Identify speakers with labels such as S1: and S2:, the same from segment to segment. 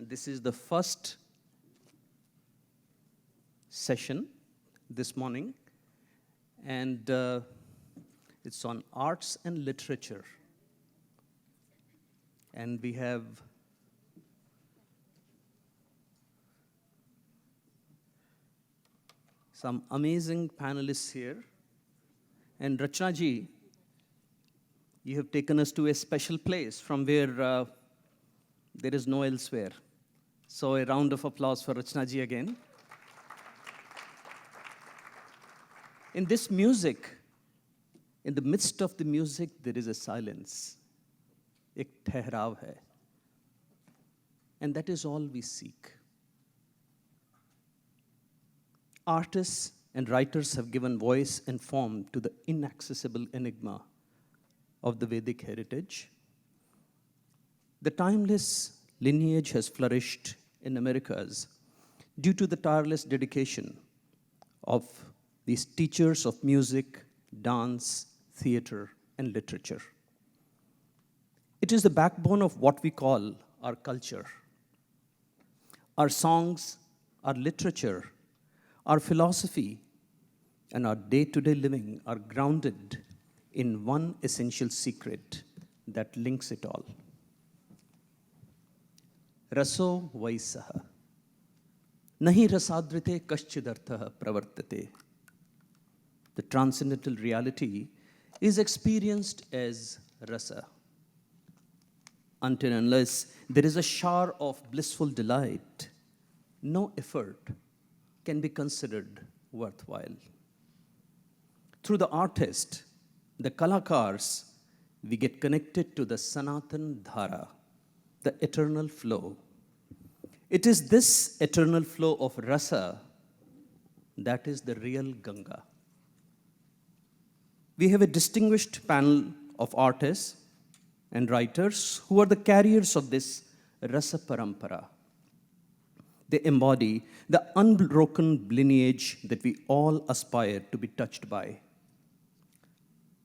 S1: And this is the first session this morning, and it's on arts and literature. And we have some amazing panelists here. And Rachna ji, you have taken us to a special place from where there is no elsewhere. So a round of applause for Rachna ji again. In this music, in the midst of the music, there is a silence. Ek ठहराव hai. And that is all we seek. Artists and writers have given voice and form to the inaccessible enigma of the Vedic heritage. The timeless lineage has flourished in Americas due to the tireless dedication of these teachers of music, dance, theater, and literature. It is the backbone of what we call our culture. Our songs, our literature, our philosophy, and our day-to-day living are grounded in one essential secret that links it all. Raso vaisaha. Nahi rasadrite kaschidartha pravartate. The transcendental reality is experienced as rasa. Until and unless there is a shower of blissful delight, no effort can be considered worthwhile. Through the artist, the kalakars, we get connected to the Sanatan Dhara, the eternal flow. It is this eternal flow of rasa that is the real Ganga. We have a distinguished panel of artists and writers who are the carriers of this Rasa Parampara. They embody the unbroken lineage that we all aspire to be touched by.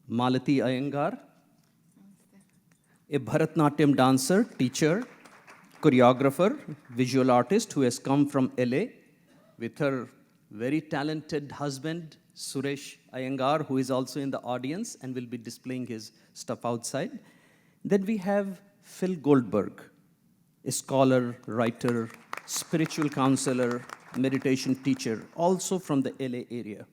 S1: Malati Iyengar, a Bharatnatyam dancer, teacher, choreographer, visual artist who has come from LA with her very talented husband, Suresh Iyengar, who is also in the audience and will be displaying his stuff outside. Then we have Phil Goldberg, a scholar, writer, spiritual counselor, meditation teacher, also from the LA area.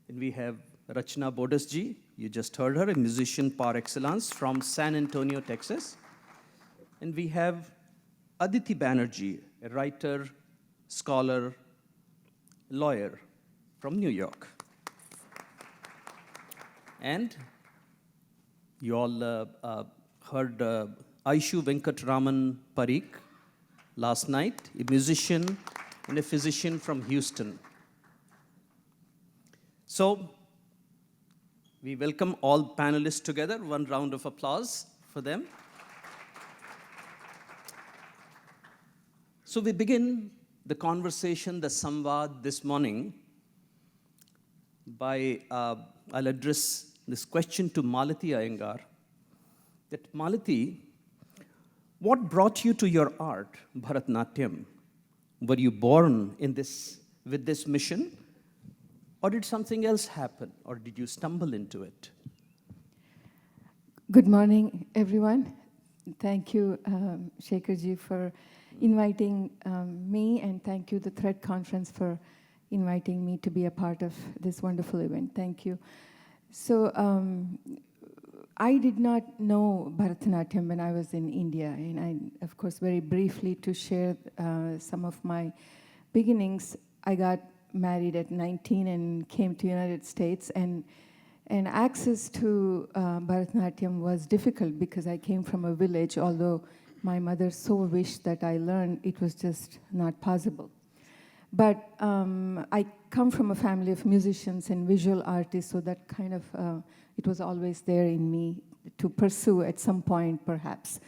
S1: And we have Rachna Bodasji, you just heard her, a musician par excellence from San Antonio, Texas. And we have Aditi Banerjee, a writer, scholar, lawyer from New York. And you all heard Aishu Venkatraman Parikh last night, a musician and a physician from Houston. So, we welcome all panelists together. One round of applause for them. So we begin the conversation, the samvad this morning by, I'll address this question to Malati Iyengar. That Malati, what brought you to your art, Bharatnatyam? Were you born with this mission? Or did something else happen? Or did you stumble into it?
S2: Good morning, everyone. Thank you, Shekharji, for inviting me, and thank you, the Thread Conference, for inviting me to be a part of this wonderful event. Thank you. So I did not know Bharatanatyam when I was in India, and I, of course, very briefly to share some of my beginnings. I got married at 19 and came to United States, and access to Bharatanatyam was difficult because I came from a village, although my mother so wished that I learn, it was just not possible. But I come from a family of musicians and visual artists, so that kind of, it was always there in me to pursue at some point, perhaps.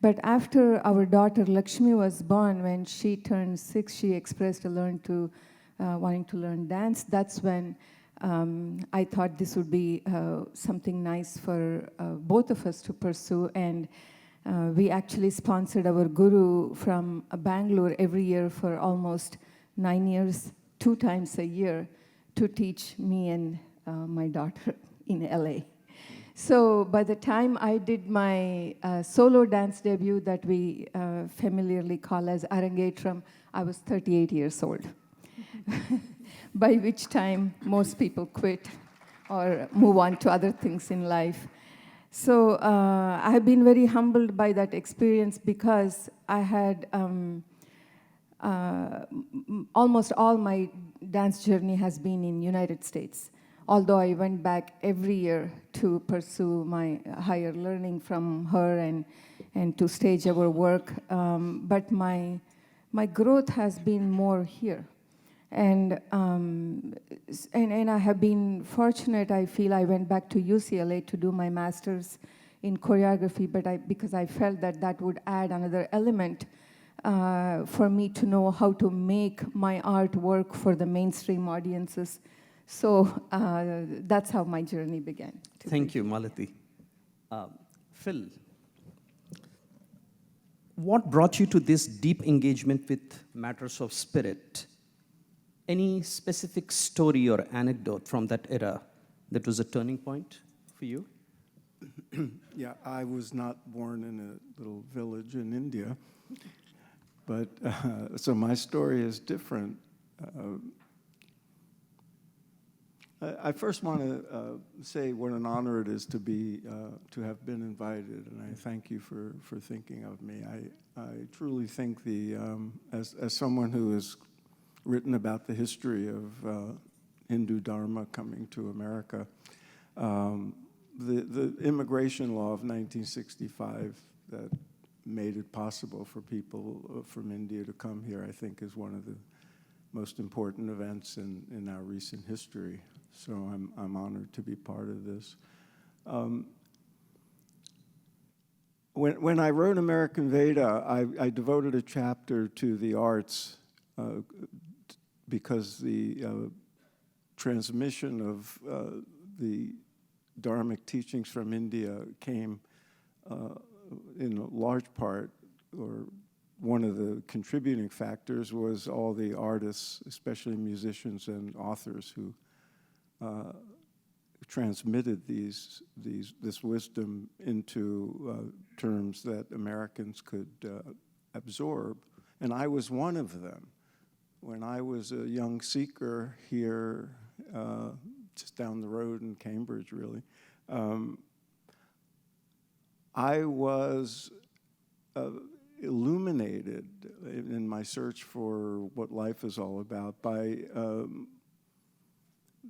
S2: But after our daughter Lakshmi was born, when she turned 6, she expressed wanting to learn dance. That's when I thought this would be something nice for both of us to pursue. And We actually sponsored our guru from Bangalore every year for almost 9 years, 2 times a year, to teach me and my daughter in LA. So by the time I did my solo dance debut that we familiarly call as Arangetram, I was 38 years old. By which time most people quit or move on to other things in life. So I have been very humbled by that experience because I had almost all my dance journey has been in United States. Although I went back every year to pursue my higher learning from her and to stage our work, but my growth has been more here. And I have been fortunate, I feel. I went back to UCLA to do my master's in choreography, but because I felt that would add another element for me to know how to make my art work for the mainstream audiences. So that's how my journey began.
S1: Thank you, Malati. Phil, what brought you to this deep engagement with matters of spirit? Any specific story or anecdote from that era that was a turning point for you?
S3: Yeah, I was not born in a little village in India, but so my story is different. I first want to say what an honor it is to have been invited, and I thank you for thinking of me. I truly think as someone who has written about the history of Hindu Dharma coming to America, the immigration law of 1965 that made it possible for people from India to come here, I think, is one of the most important events in our recent history. So I'm honored to be part of this. When I wrote American Veda, I devoted a chapter to the arts because the transmission of the Dharmic teachings from India came in a large part, or one of the contributing factors was all the artists, especially musicians and authors, who transmitted this wisdom into terms that Americans could absorb. And I was one of them. When I was a young seeker here, just down the road in Cambridge, really, I was illuminated in my search for what life is all about by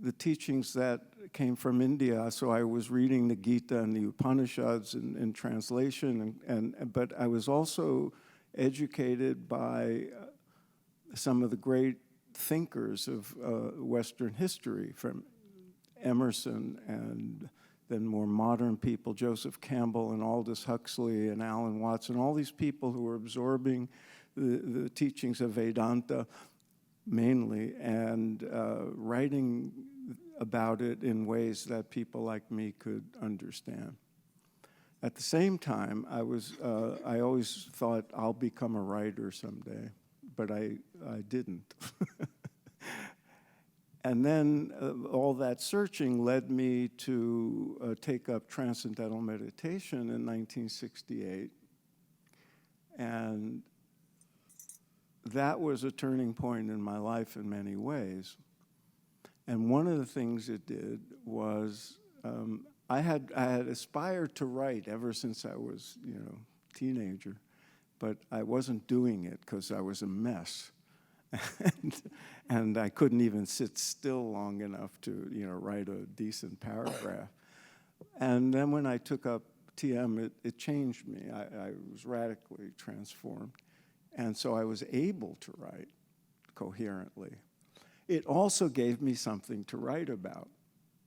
S3: the teachings that came from India. So I was reading the Gita and the Upanishads in translation, but I was also educated by some of the great thinkers of Western history, from Emerson and then more modern people, Joseph Campbell and Aldous Huxley and Alan Watts, and all these people who were absorbing the teachings of Vedanta mainly, and writing about it in ways that people like me could understand. At the same time, I always thought I'll become a writer someday, but I didn't. And then all that searching led me to take up transcendental meditation in 1968. And that was a turning point in my life in many ways. And one of the things it did was I had aspired to write ever since I was, teenager, but I wasn't doing it because I was a mess. And I couldn't even sit still long enough to, write a decent paragraph. And then when I took up TM, it changed me. I was radically transformed. And so I was able to write coherently. It also gave me something to write about,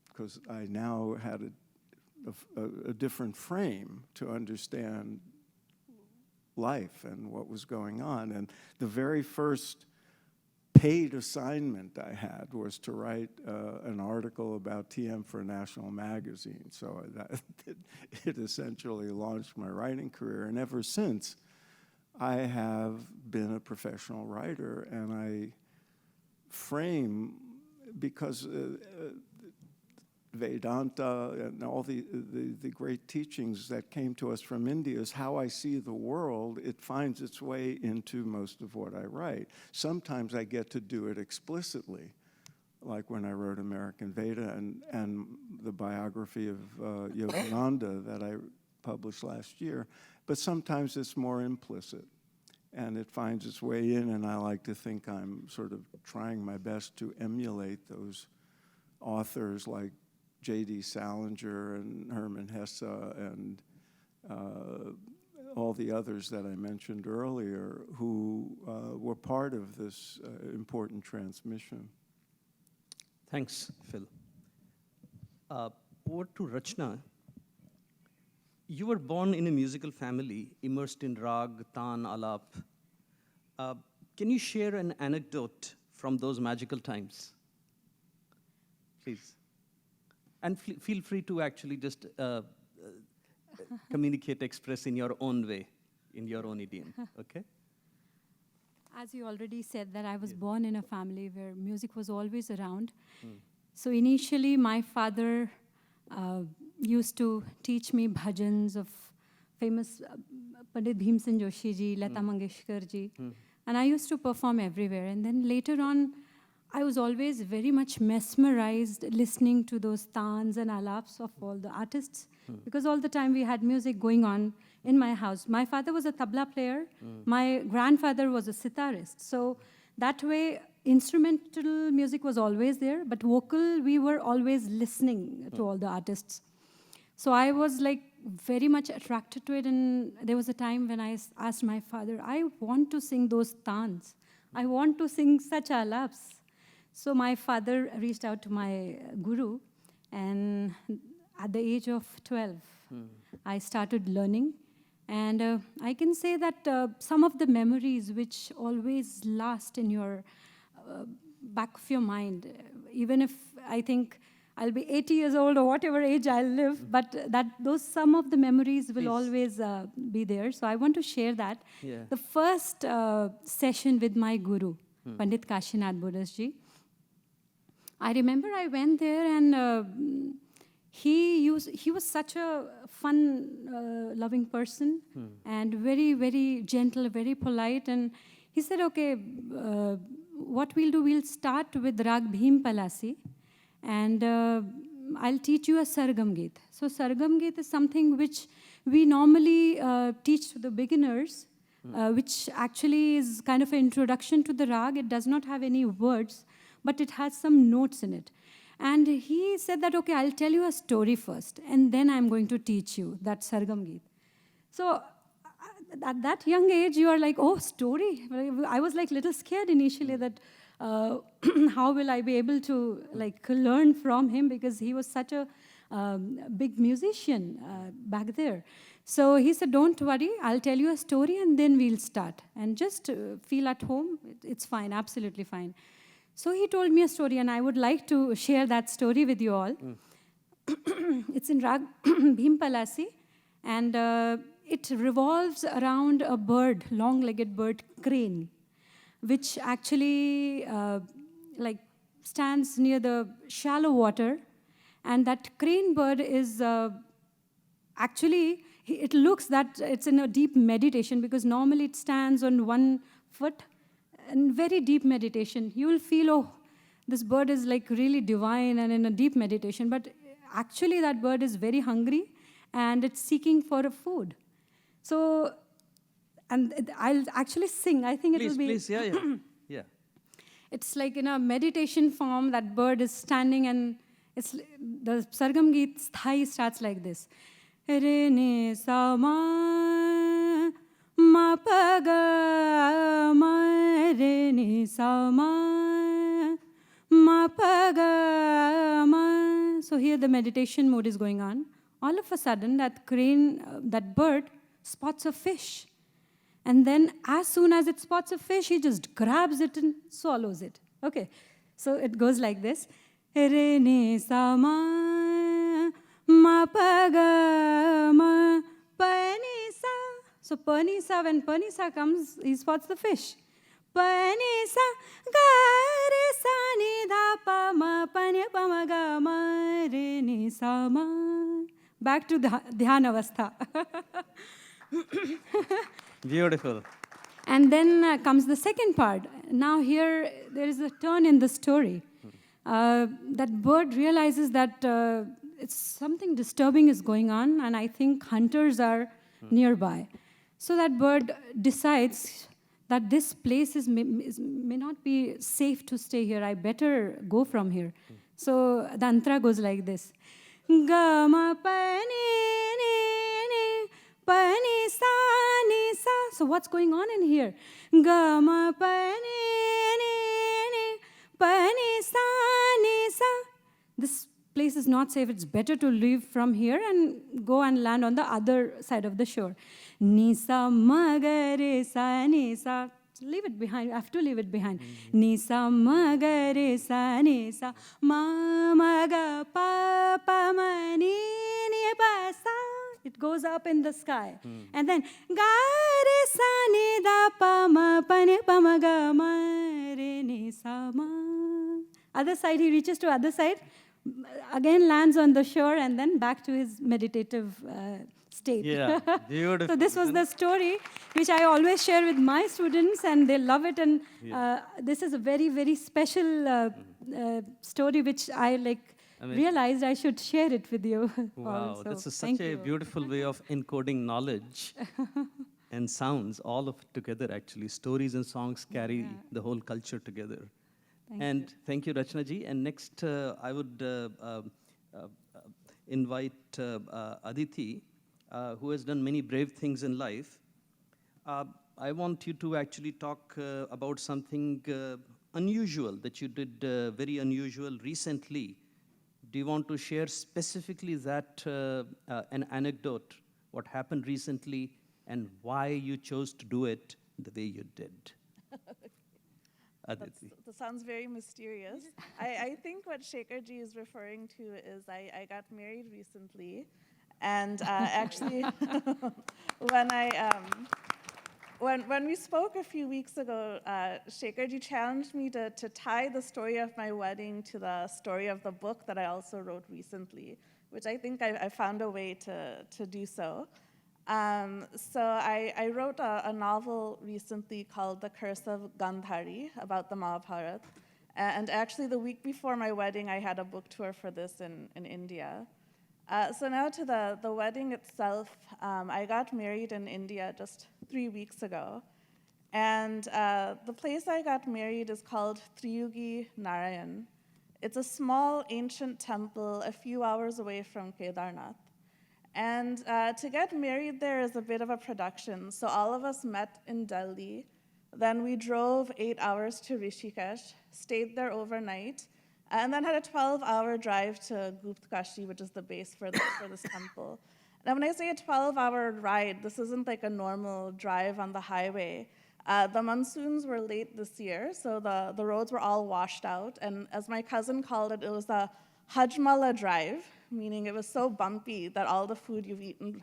S3: because I now had a different frame to understand life and what was going on. And the very first paid assignment I had was to write an article about TM for a national magazine. So it essentially launched my writing career. And ever since, I have been a professional writer, and I frame, because Vedanta and all the great teachings that came to us from India is how I see the world. It finds its way into most of what I write. Sometimes I get to do it explicitly, like when I wrote American Veda and the biography of Yogananda that I published last year. But sometimes it's more implicit, and it finds its way in, and I like to think I'm sort of trying my best to emulate those authors like J.D. Salinger and Hermann Hesse and all the others that I mentioned earlier who were part of this important transmission.
S1: Thanks, Phil. Over to Rachna. You were born in a musical family, immersed in rag, taan, alap. Can you share an anecdote from those magical times? Please. And feel free to actually just communicate, express in your own way, in your own idiom, okay?
S4: As you already said, that I was born in a family where music was always around. So initially, my father used to teach me bhajans of famous Pandit Bhimsen Joshi ji, Lata Mangeshkar ji. And I used to perform everywhere. And then later on, I was always very much mesmerized listening to those taans and alaps of all the artists, because all the time we had music going on in my house. My father was a tabla player. My grandfather was a sitarist. So that way, instrumental music was always there, but vocal, we were always listening to all the artists. So I was like very much attracted to it, and there was a time when I asked my father, I want to sing those taans. I want to sing such alaps. So my father reached out to my guru, and at the age of 12, I started learning. And I can say that some of the memories which always last in your back of your mind, even if I think I'll be 80 years old or whatever age I'll live, but some of the memories will always be there. So I want to share that.
S1: Yeah.
S4: The first session with my guru, Pandit Kashinath Buddhas ji, I remember I went there, and he was such a fun, loving person, and very, very gentle, very polite. And he said, okay, what we'll do, we'll start with Rag Bhim Palasi, and I'll teach you a Sargam Geet. So Sargam Geet is something which we normally teach to the beginners, which actually is kind of an introduction to the rag. It does not have any words, but it has some notes in it. And he said that, okay, I'll tell you a story first, and then I'm going to teach you that Sargam Geet. So at that young age, you are like, oh, story. I was like little scared initially that how will I be able to like learn from him, because he was such a big musician back there. So he said, don't worry, I'll tell you a story and then we'll start. And just feel at home, it's fine, absolutely fine. So he told me a story, and I would like to share that story with you all. It's in Rag Bhim Palasi, and it revolves around a bird, long-legged bird, crane, which actually like stands near the shallow water. And that crane bird is actually, it looks that it's in a deep meditation, because normally it stands on one foot, and very deep meditation. You will feel, oh, this bird is like really divine and in a deep meditation. But actually that bird is very hungry, and it's seeking for a food. So, and I'll actually sing. I think it will be...
S1: Please, yeah. Yeah.
S4: It's like in a meditation form, that bird is standing, and it's the Sargam Geet Sthai starts like this. Re ne sa ma pa ga ma re ne sa ma pa ga ma. So here the meditation mode is going on. All of a sudden, that crane, that bird spots a fish. And then as soon as it spots a fish, he just grabs it and swallows it. Okay, so it goes like this. Re ni sa ma pa ga ma pa ni sa. So pa ni sa, when pa ni sa comes, he spots the fish. Pa ni sa ga re sa ni da pa ma ga ma re ni sa ma. Back to the Dhyana Avastha.
S1: Beautiful.
S4: And then comes the second part. Now here, there is a turn in the story. That bird realizes that it's something disturbing is going on, and I think hunters are nearby. So that bird decides that this place may not be safe to stay here. I better go from here. So the antra goes like this. Ga ma pa ni ni pa ni sa ni sa. So what's going on in here? Ga ma pa ni pa ni sa ni sa. This place is not safe. It's better to leave from here and go and land on the other side of the shore. Ni sa ma ga re sa ni sa. Leave it behind. I have to leave it behind. Ni sa ma ga re sa ni sa ma ga pa pa ma ni pa sa. It goes up in the sky. And then ga re sa ni da pa ma ga ma re ni sa ma. Other side, he reaches to other side, again lands on the shore, and then back to his meditative state.
S1: Yeah, beautiful.
S4: So this was the story which I always share with my students, and they love it. And this is a very, very special story which I realized I should share it with you.
S1: Wow,
S4: also.
S1: this is such
S4: Thank
S1: a
S4: you.
S1: beautiful way of encoding knowledge and sounds, all of it together actually. Stories and songs carry the whole culture together. Thank you, Rachna ji. And next, I would invite Aditi, who has done many brave things in life. I want you to actually talk about something unusual that you did, very unusual recently. Do you want to share specifically that, an anecdote, what happened recently, and why you chose to do it the way you did? Aditi.
S5: That sounds very mysterious. I think what Shekharji is referring to is I got married recently, and actually, when we spoke a few weeks ago, Shekharji challenged me to tie the story of my wedding to the story of the book that I also wrote recently, which I think I found a way to do so. So I wrote a novel recently called The Curse of Gandhari about the Mahabharata. And actually, the week before my wedding, I had a book tour for this in India. So now to the wedding itself, I got married in India just 3 weeks ago. And the place I got married is called Triyugi Narayan. It's a small ancient temple a few hours away from Kedarnath. And to get married there is a bit of a production. So all of us met in Delhi. Then we drove 8 hours to Rishikesh, stayed there overnight, and then had a 12-hour drive to Guptkashi, which is the base for this temple. Now, when I say a 12-hour ride, this isn't like a normal drive on the highway. The monsoons were late this year, so the roads were all washed out. And as my cousin called it, it was a Hajmala drive, meaning it was so bumpy that all the food you've eaten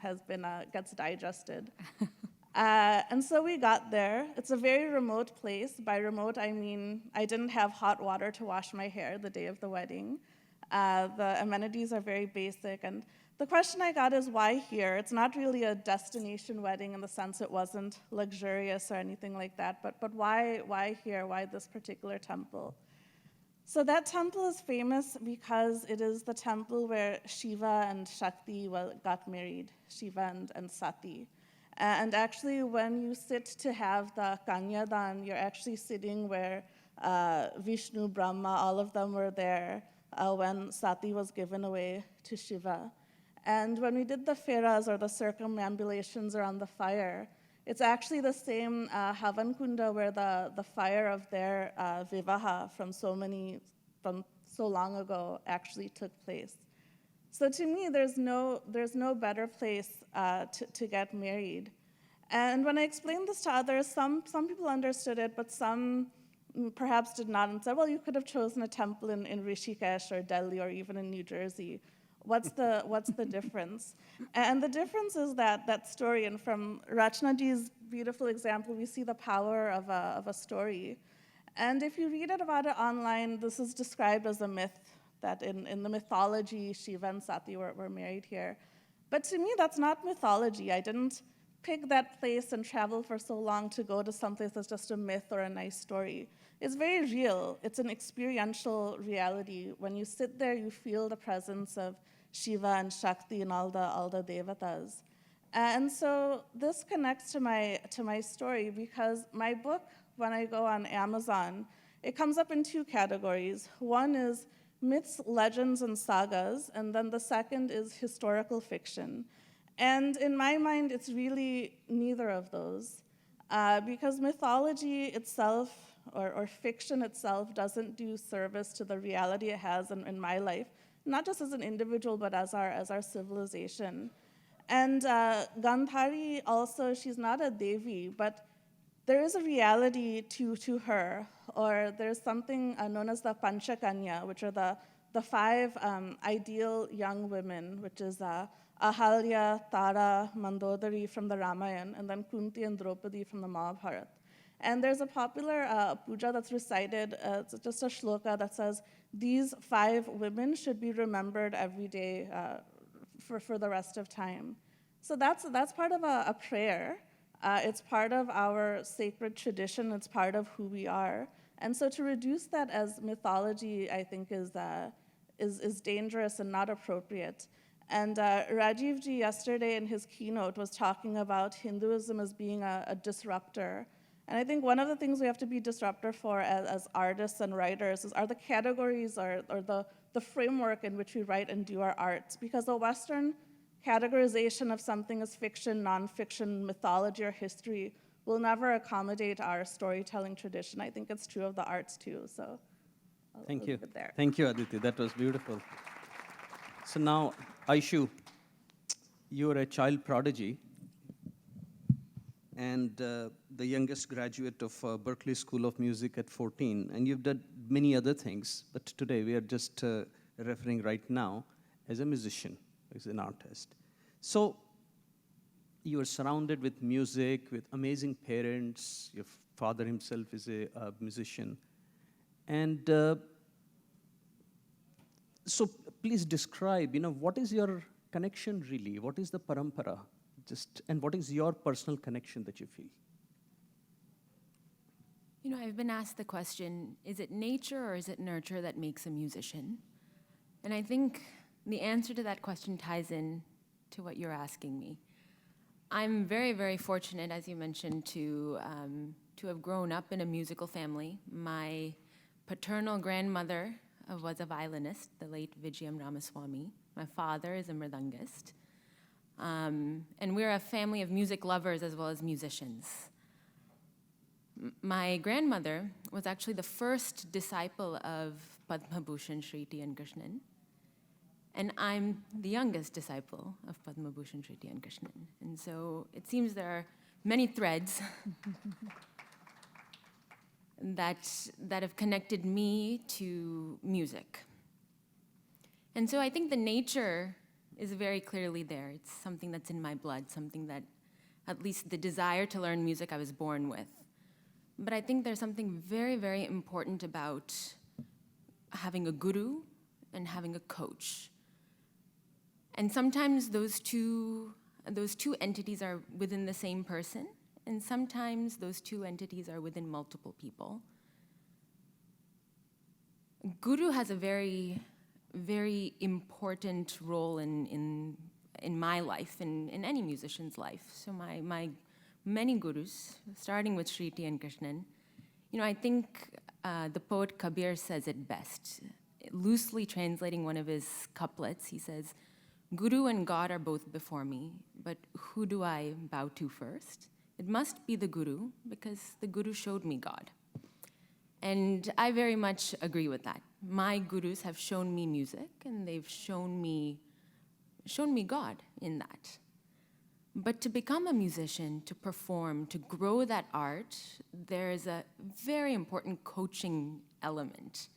S5: gets digested. And so we got there. It's a very remote place. By remote, I mean I didn't have hot water to wash my hair the day of the wedding. The amenities are very basic. And the question I got is, why here? It's not really a destination wedding in the sense it wasn't luxurious or anything like that, but why here? Why this particular temple? So that temple is famous because it is the temple where Shiva and Shakti got married, Shiva and Sati. And actually, when you sit to have the Kanyadan, you're actually sitting where Vishnu, Brahma, all of them were there when Sati was given away to Shiva. And when we did the feras, or the circumambulations around the fire, it's actually the same Havan Kunda where the fire of their Vivaha from so long ago actually took place. So to me, there's no better place to get married. And when I explained this to others, some people understood it, but some perhaps did not, and said, well, you could have chosen a temple in Rishikesh or Delhi or even in New Jersey. What's the difference? And the difference is that story, and from Rachnaji's beautiful example, we see the power of a story. And if you read about it online, this is described as a myth, that in the mythology, Shiva and Sati were married here. But to me, that's not mythology. I didn't pick that place and travel for so long to go to someplace that's just a myth or a nice story. It's very real. It's an experiential reality. When you sit there, you feel the presence of Shiva and Shakti and all the devatas. And so this connects to my story, because my book, when I go on Amazon, it comes up in two categories. One is myths, legends, and sagas, and then the second is historical fiction. And in my mind, it's really neither of those, because mythology itself or fiction itself doesn't do service to the reality it has in my life, not just as an individual, but as our civilization. And Gandhari also, she's not a Devi, but there is a reality to her, or there's something known as the Panchakanya, which are the five ideal young women, which is Ahalya, Tara, Mandodari from the Ramayana, and then Kunti and Draupadi from the Mahabharata. And there's a popular puja that's recited, it's just a shloka that says, these five women should be remembered every day for the rest of time. So that's part of a prayer. It's part of our sacred tradition. It's part of who we are. And so to reduce that as mythology, I think, is dangerous and not appropriate. And Rajiv Ji yesterday in his keynote was talking about Hinduism as being a disruptor. And I think one of the things we have to be disruptor for as artists and writers are the categories or the framework in which we write and do our arts. Because the Western categorization of something as fiction, nonfiction, mythology, or history will never accommodate our storytelling tradition. I think it's true of the arts too. So I'll
S1: Thank
S5: leave
S1: you.
S5: it there.
S1: Thank you, Aditi. That was beautiful. So now, Aishu, you're a child prodigy and the youngest graduate of Berklee School of Music at 14. And you've done many other things, but today we are just referring right now as a musician, as an artist. So you are surrounded with music, with amazing parents. Your father himself is a musician. And so please describe, what is your connection really? What is the parampara? And what is your personal connection that you feel?
S6: I've been asked the question, is it nature or is it nurture that makes a musician? And I think the answer to that question ties in to what you're asking me. I'm very, very fortunate, as you mentioned, to have grown up in a musical family. My paternal grandmother was a violinist, the late Vijayam Ramaswamy. My father is a mridangist. And we're a family of music lovers as well as musicians. My grandmother was actually the first disciple of Padma Bhushan Shri T. N. Krishnan. And I'm the youngest disciple of Padma Bhushan Shri T. N. Krishnan. And so it seems there are many threads that have connected me to music. And so I think the nature is very clearly there. It's something that's in my blood, something that, at least the desire to learn music, I was born with. But I think there's something very, very important about having a guru and having a coach. And sometimes those two entities are within the same person, and sometimes those two entities are within multiple people. Guru has a very, very important role in my life, in any musician's life. So my many gurus, starting with Shri T. N. Krishnan, I think the poet Kabir says it best. Loosely translating one of his couplets, he says, "Guru and God are both before me, but who do I bow to first? It must be the Guru, because the Guru showed me God." And I very much agree with that. My gurus have shown me music, and they've shown me God in that. But to become a musician, to perform, to grow that art, there is a very important coaching element.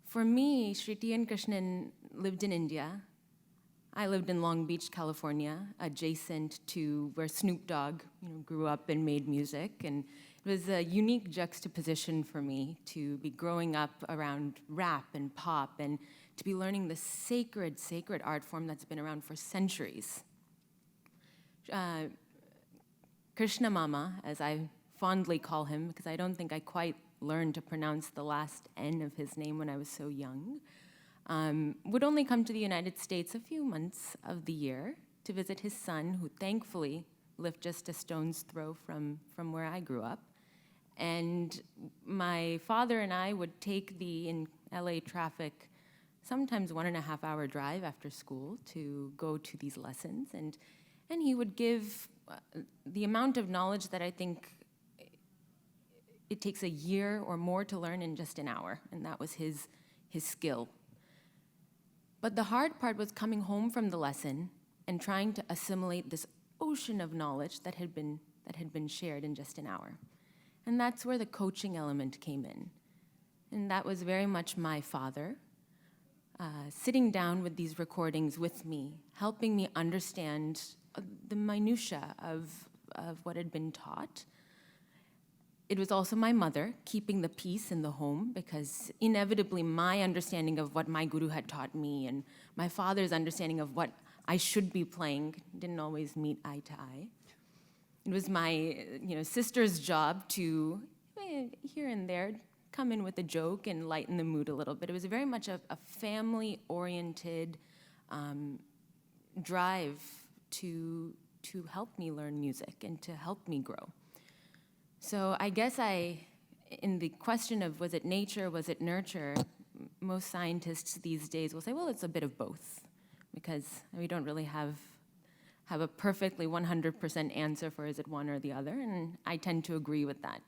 S6: For me, Shriti and Krishnan lived in India. I lived in Long Beach, California, adjacent to where Snoop Dogg, grew up and made music. And it was a unique juxtaposition for me to be growing up around rap and pop and to be learning the sacred, sacred art form that's been around for centuries. Krishna Mama, as I fondly call him, because I don't think I quite learned to pronounce the last N of his name when I was so young, would only come to the United States a few months of the year to visit his son, who thankfully lived just a stone's throw from where I grew up. And my father and I would take the, in LA traffic, sometimes 1.5 hour drive after school to go to these lessons. And he would give the amount of knowledge that I think it takes a year or more to learn in just an hour, and that was his skill. But the hard part was coming home from the lesson and trying to assimilate this ocean of knowledge that had been shared in just an hour. And that's where the coaching element came in. And that was very much my father, sitting down with these recordings with me, helping me understand the minutiae of what had been taught. It was also my mother keeping the peace in the home, because inevitably my understanding of what my guru had taught me and my father's understanding of what I should be playing didn't always meet eye to eye. It was my sister's job to, here and there, come in with a joke and lighten the mood a little bit. It was very much a family-oriented drive to help me learn music and to help me grow. So I guess in the question of was it nature, was it nurture, most scientists these days will say, well, it's a bit of both, because we don't really have a perfectly 100% answer for is it one or the other, and I tend to agree with that.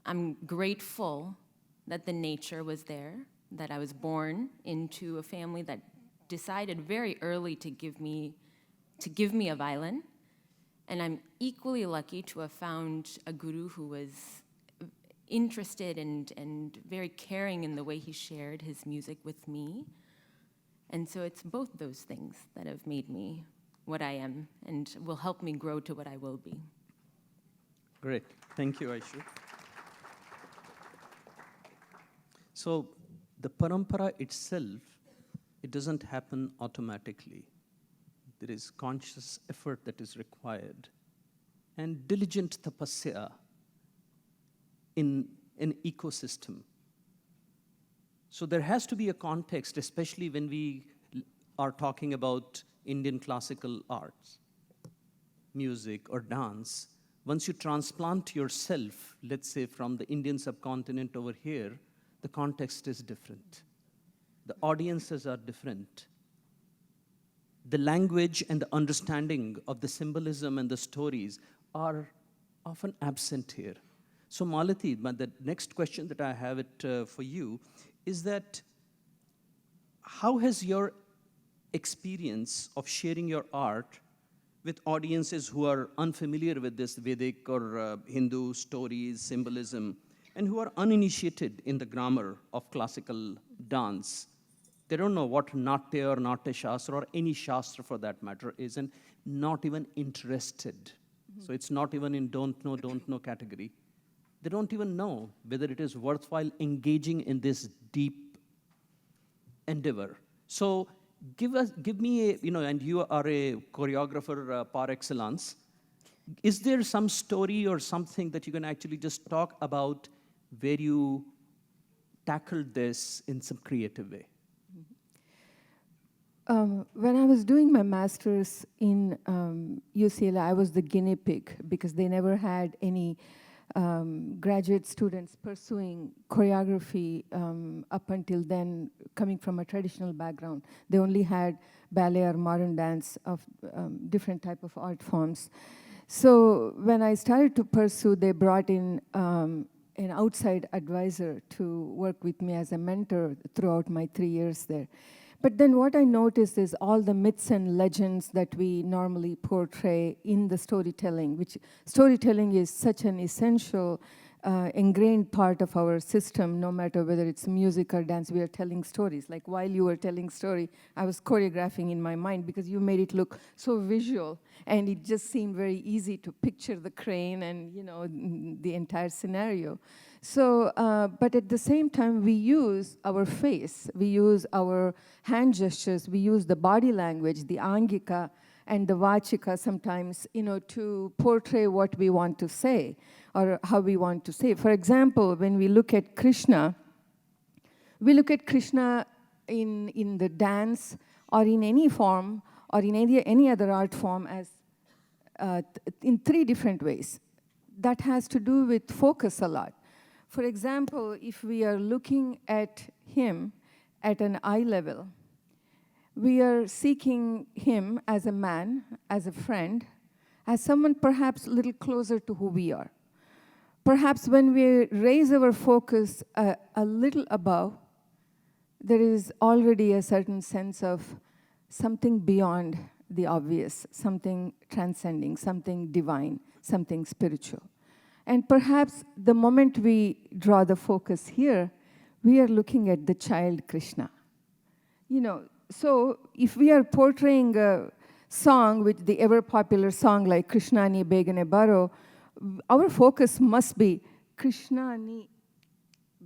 S6: I'm grateful that the nature was there, that I was born into a family that decided very early to give me a violin. And I'm equally lucky to have found a guru who was interested and very caring in the way he shared his music with me. And so it's both those things that have made me what I am and will help me grow to what I will be.
S1: Great. Thank you, Aishu. So the parampara itself, it doesn't happen automatically. There is conscious effort that is required and diligent tapasya in an ecosystem. So there has to be a context, especially when we are talking about Indian classical arts, music or dance. Once you transplant yourself, let's say from the Indian subcontinent over here, the context is different. The audiences are different. The language and the understanding of the symbolism and the stories are often absent here. So Malati, the next question that I have for you is that how has your experience of sharing your art with audiences who are unfamiliar with this Vedic or Hindu stories, symbolism, and who are uninitiated in the grammar of classical dance? They don't know what Natya or Natya Shastra or any Shastra for that matter is, and not even interested. Mm-hmm. So it's not even in don't know category. They don't even know whether it is worthwhile engaging in this deep endeavor. So give me a, and you are a choreographer par excellence. Is there some story or something that you can actually just talk about where you tackled this in some creative way?
S2: When I was doing my master's in UCLA, I was the guinea pig because they never had any graduate students pursuing choreography up until then, coming from a traditional background. They only had ballet or modern dance of different type of art forms. So when I started to pursue, they brought in an outside advisor to work with me as a mentor throughout my 3 years there. But then what I noticed is all the myths and legends that we normally portray in the storytelling, which storytelling is such an essential, ingrained part of our system, no matter whether it's music or dance, we are telling stories. Like while you were telling story, I was choreographing in my mind because you made it look so visual, and it just seemed very easy to picture the crane and, you know, the entire scenario. So, but at the same time, we use our face, we use our hand gestures, we use the body language, the angika and the vachika sometimes, you know, to portray what we want to say or how we want to say. For example, when we look at Krishna, we look at Krishna in the dance or in any form or in any other art form as in three different ways. That has to do with focus a lot. For example, if we are looking at him at an eye level, we are seeking him as a man, as a friend, as someone perhaps a little closer to who we are. Perhaps when we raise our focus a little above, there is already a certain sense of something beyond the obvious, something transcending, something divine, something spiritual. And perhaps the moment we draw the focus here, we are looking at the child Krishna. You know, so if we are portraying a song with the ever popular song like Krishna ni begane baro, our focus must be Krishna ni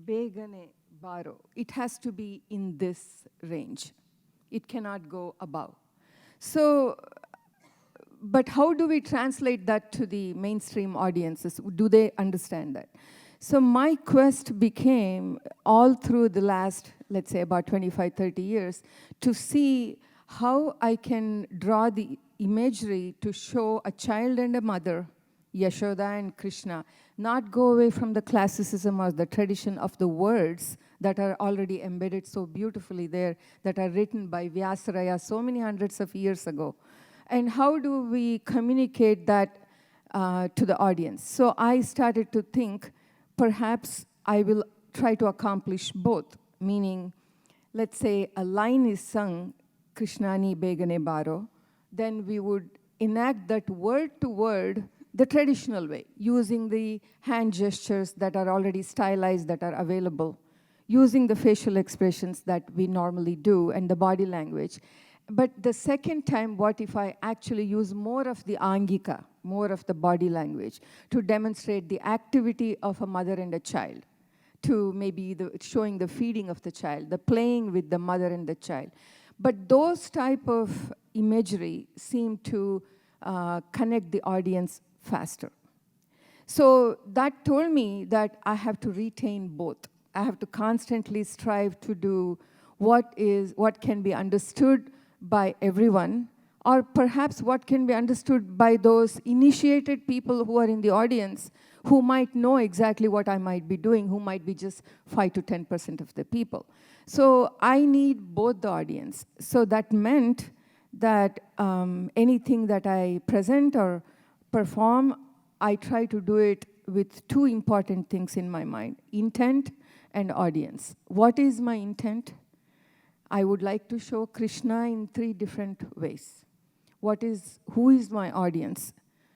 S2: begane baro. It has to be in this range. It cannot go above. So, but how do we translate that to the mainstream audiences? Do they understand that? So my quest became, all through the last, let's say about 25, 30 years, to see how I can draw the imagery to show a child and a mother, Yashoda and Krishna, not go away from the classicism or the tradition of the words that are already embedded so beautifully there, that are written by Vyasaraya so many hundreds of years ago. And how do we communicate that to the audience? So I started to think, perhaps I will try to accomplish both, meaning, let's say a line is sung, Krishnani Begane Baro, then we would enact that word to word the traditional way, using the hand gestures that are already stylized, that are available, using the facial expressions that we normally do and the body language. But the second time, what if I actually use more of the angika, more of the body language, to demonstrate the activity of a mother and a child, to maybe showing the feeding of the child, the playing with the mother and the child. But those type of imagery seem to connect the audience faster. So that told me that I have to retain both. I have to constantly strive to do what can be understood by everyone, or perhaps what can be understood by those initiated people who are in the audience, who might know exactly what I might be doing, who might be just 5 to 10% of the people. So I need both the audience. So that meant that anything that I present or perform, I try to do it with two important things in my mind: intent and audience. What is my intent? I would like to show Krishna in 3 different ways. Who is my audience?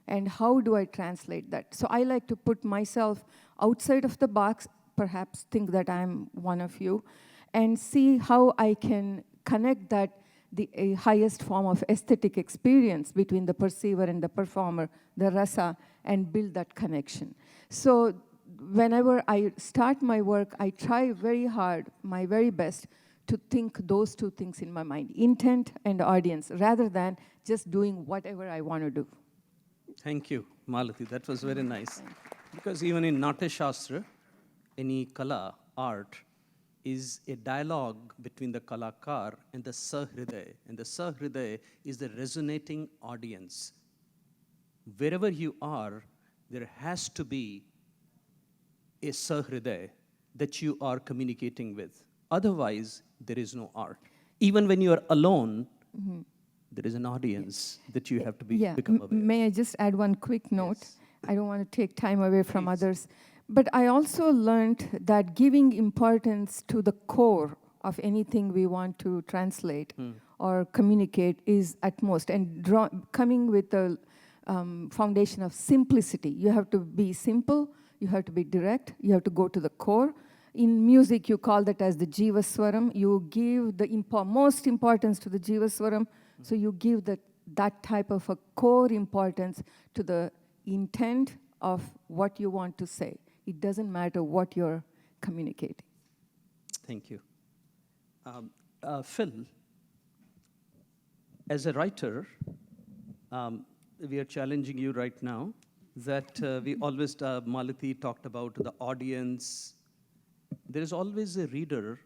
S2: And how do I translate that? So I like to put myself outside of the box, perhaps think that I'm one of you, and see how I can connect that, the highest form of aesthetic experience between the perceiver and the performer, the rasa, and build that connection. So whenever I start my work, I try very hard, my very best, to think those 2 things in my mind, intent and audience, rather than just doing whatever I want to do.
S1: Thank you, Malati. That was very nice. Because even in Natya Shastra, any kala, art, is a dialogue between the kalakar and the sahriday. And the sahriday is the resonating audience. Wherever you are, there has to be a sahriday that you are communicating with. Otherwise, there is no art. Even when you are alone, there is an audience that you have to become aware.
S2: May I just add one quick note?
S1: Yes.
S2: I don't want to take time away from
S1: Please.
S2: others. But I also learned that giving importance to the core of anything we want to translate or communicate is at most. And coming with a foundation of simplicity. You have to be simple, you have to be direct, you have to go to the core. In music, you call that as the Jiva Swaram. You give the most importance to the Jiva Swaram, so you give that type of a core importance to the intent of what you want to say. It doesn't matter what you're communicating.
S1: Thank you. Phil, as a writer, we are challenging you right now that we always, Malati talked about the audience. There is always a reader.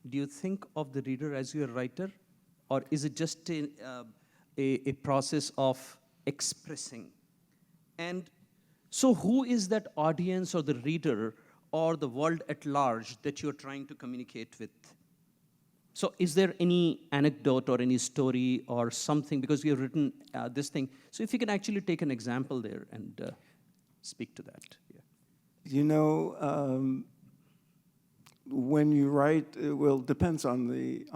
S1: Do you think of the reader as your writer? Or is it just a process of expressing? And so who is that audience or the reader or the world at large that you're trying to communicate with? So is there any anecdote or any story or something, because you have written this thing. So if you can actually take an example there and speak to that. Yeah.
S3: You know, when you write, well, it depends on the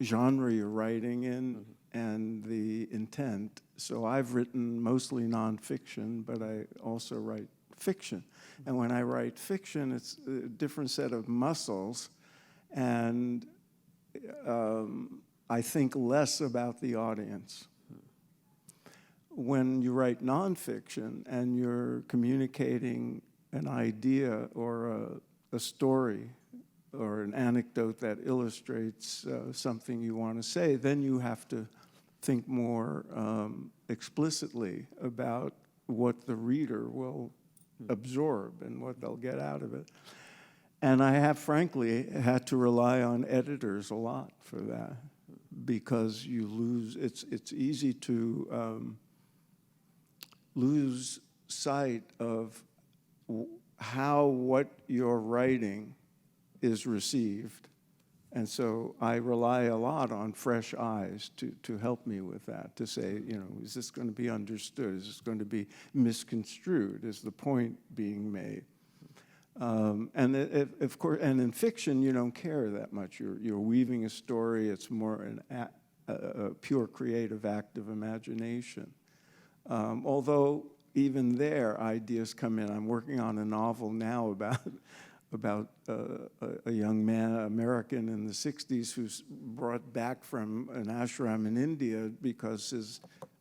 S3: genre you're writing in and the intent. So I've written mostly nonfiction, but I also write fiction. And when I write fiction, it's a different set of muscles, and I think less about the audience. When you write nonfiction and you're communicating an idea or a story or an anecdote that illustrates something you want to say, then you have to think more explicitly about what the reader will absorb and what they'll get out of it. And I have, frankly, had to rely on editors a lot for that, because you lose, it's easy to lose sight of how what you're writing is received. And so I rely a lot on fresh eyes to help me with that, to say, you know, is this going to be understood? Is this going to be misconstrued? Is the point being made? And of course, and in fiction, you don't care that much. You're weaving a story. It's more a pure creative act of imagination. Although even there, ideas come in. I'm working on a novel now about a young man, American in the 60s, who's brought back from an ashram in India because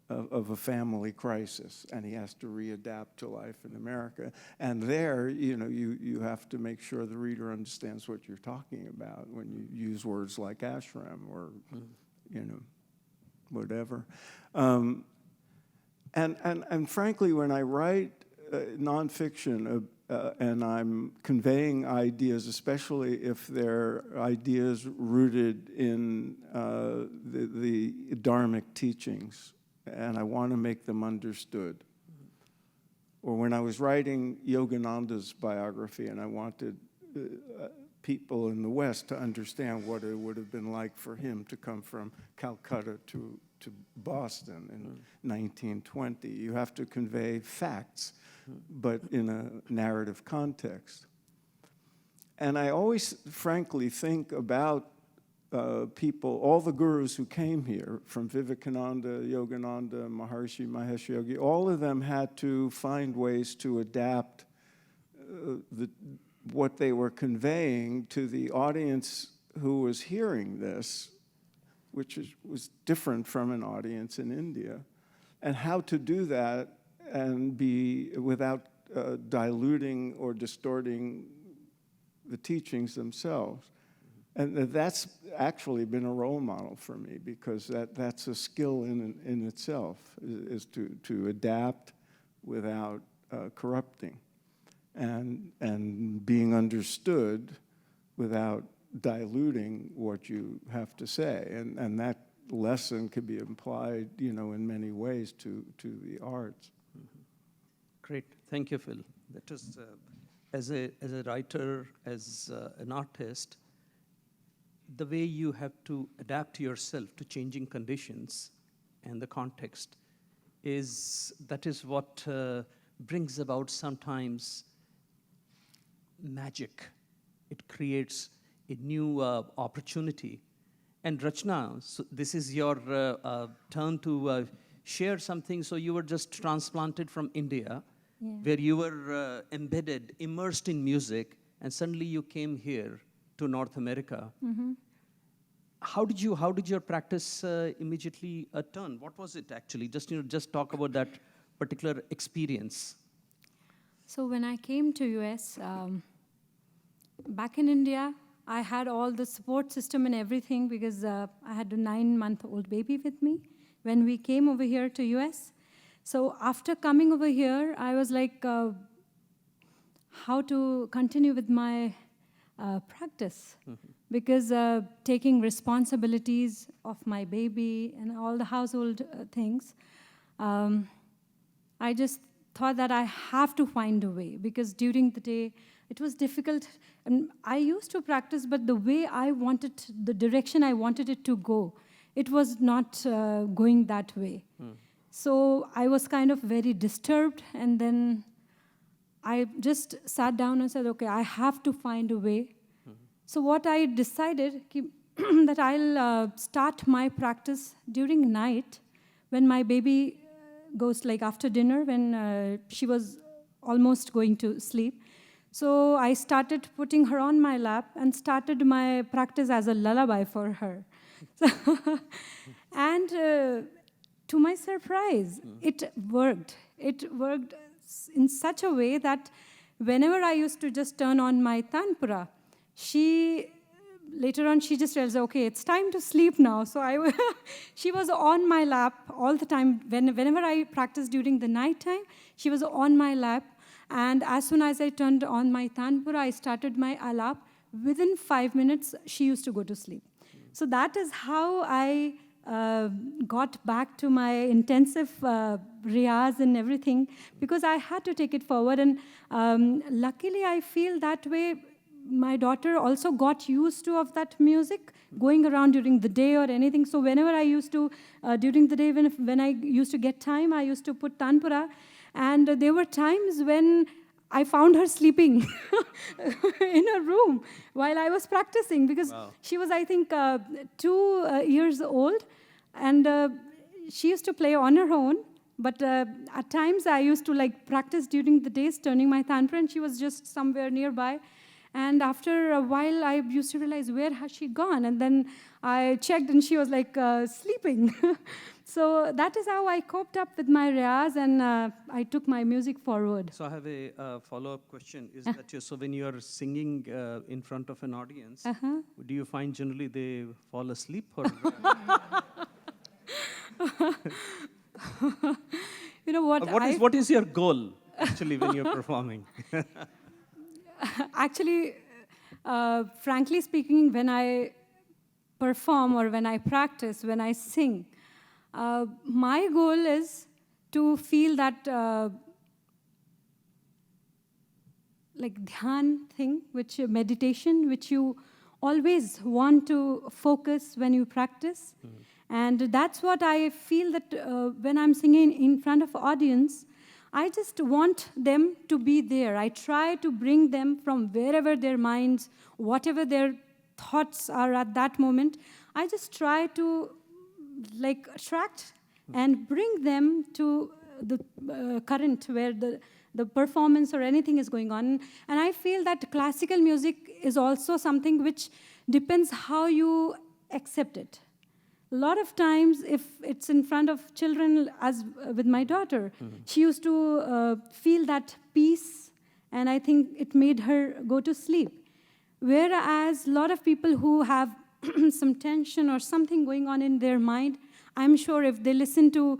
S3: of a family crisis, and he has to readapt to life in America. And there, you know, you have to make sure the reader understands what you're talking about when you use words like ashram or, you know, whatever. And frankly, when I write nonfiction and I'm conveying ideas, especially if they're ideas rooted in the Dharmic teachings, and I want to make them understood. Or when I was writing Yogananda's biography and I wanted people in the West to understand what it would have been like for him to come from Calcutta to Boston in 1920. You have to convey facts, but in a narrative context. And I always, frankly, think about people, all the gurus who came here, from Vivekananda, Yogananda, Maharishi Mahesh Yogi, all of them had to find ways to adapt what they were conveying to the audience who was hearing this, which was different from an audience in India, and how to do that and be without diluting or distorting the teachings themselves. And that's actually been a role model for me, because that's a skill in itself, is to adapt without corrupting, and being understood without diluting what you have to say. And that lesson can be applied, you know, in many ways to the arts.
S1: Great, thank you, Phil. That was, as a writer, as an artist, the way you have to adapt yourself to changing conditions and the context is what brings about sometimes magic. It creates a new opportunity. And Rachna, so this is your turn to share something. So you were just transplanted from India, where you were embedded, immersed in music, and suddenly you came here to North America. How did your practice immediately turn? What was it actually? Just talk about that particular experience.
S4: So when I came to US, back in India, I had all the support system and everything because I had a 9-month-old baby with me when we came over here to US. So after coming over here, I was like, how to continue with my practice? Because taking responsibilities of my baby and all the household things, I just thought that I have to find a way, because during the day it was difficult. And I used to practice, but the way I wanted, the direction I wanted it to go, it was not going that way. So I was kind of very disturbed, and then I just sat down and said, okay, I have to find a way. So what I decided, that I'll start my practice during night when my baby goes, like after dinner, when she was almost going to sleep. So I started putting her on my lap and started my practice as a lullaby for her. And to my surprise, it worked. It worked in such a way that whenever I used to just turn on my tanpura, later on, she just tells, okay, it's time to sleep now. So she was on my lap all the time. Whenever I practiced during the night time, she was on my lap. And as soon as I turned on my tanpura, I started my alap. Within 5 minutes, she used to go to sleep. So that is how I got back to my intensive riyaz and everything, because I had to take it forward. And luckily, I feel that way. My daughter also got used to of that music going around during the day or anything. So whenever I used to, during the day, when I used to get time, I used to put tanpura. And there were times when I found her sleeping in her room while I was practicing, because she was, I think, 2 years old. And she used to play on her own. But at times, I used to practice during the days, turning my tanpura, and she was just somewhere nearby. And after a while, I used to realize, where has she gone? And then I checked, and she was sleeping. So that is how I coped up with my riyaz, and I took my music forward.
S1: So I have a follow-up question. Is that so when you are singing in front of an audience, do you find generally they fall asleep? Or
S4: You know what?
S1: What is your goal, actually, when you're performing?
S4: Actually, frankly speaking, when I perform or when I practice, when I sing, my goal is to feel that dhyan thing, meditation, which you always want to focus when you practice. And that's what I feel that when I'm singing in front of audience, I just want them to be there. I try to bring them from wherever their minds, whatever their thoughts are at that moment. I just try to attract and bring them to the current where the performance or anything is going on. And I feel that classical music is also something which depends how you accept it. A lot of times, if it's in front of children, as with my daughter, she used to feel that peace, and I think it made her go to sleep. Whereas a lot of people who have some tension or something going on in their mind, I'm sure if they listen to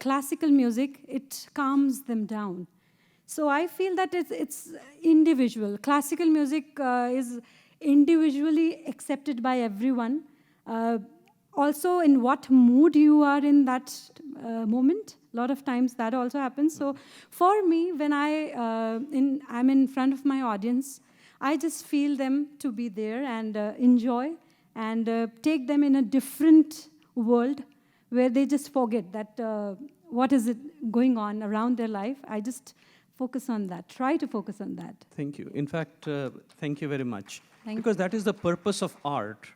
S4: classical music, it calms them down. So I feel that it's individual. Classical music is individually accepted by everyone. Also, in what mood you are in that moment. A lot of times that also happens. So for me, when I'm in front of my audience, I just feel them to be there and enjoy and take them in a different world where they just forget that what is it going on around their life. I just focus on that. Try to focus on that.
S1: Thank you. In fact, thank you very much.
S4: Thank
S1: Because that is the purpose of art,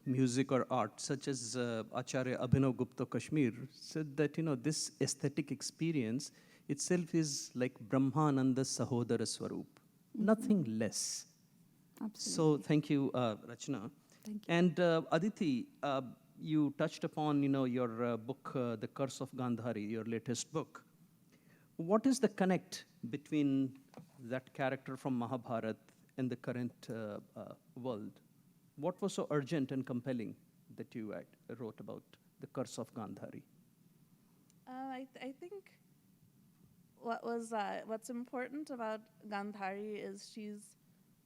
S1: music or art, such as Acharya Abhinav Gupta Kashmir said that, this aesthetic experience itself is like Brahmananda Sahodara Swarup, nothing less.
S4: Absolutely.
S1: So thank you, Rachna.
S4: Thank you.
S1: And Aditi, you touched upon, your book, The Curse of Gandhari, your latest book. What is the connect between that character from Mahabharata and the current world? What was so urgent and compelling that you wrote about The Curse of Gandhari?
S5: I think what's important about Gandhari is she's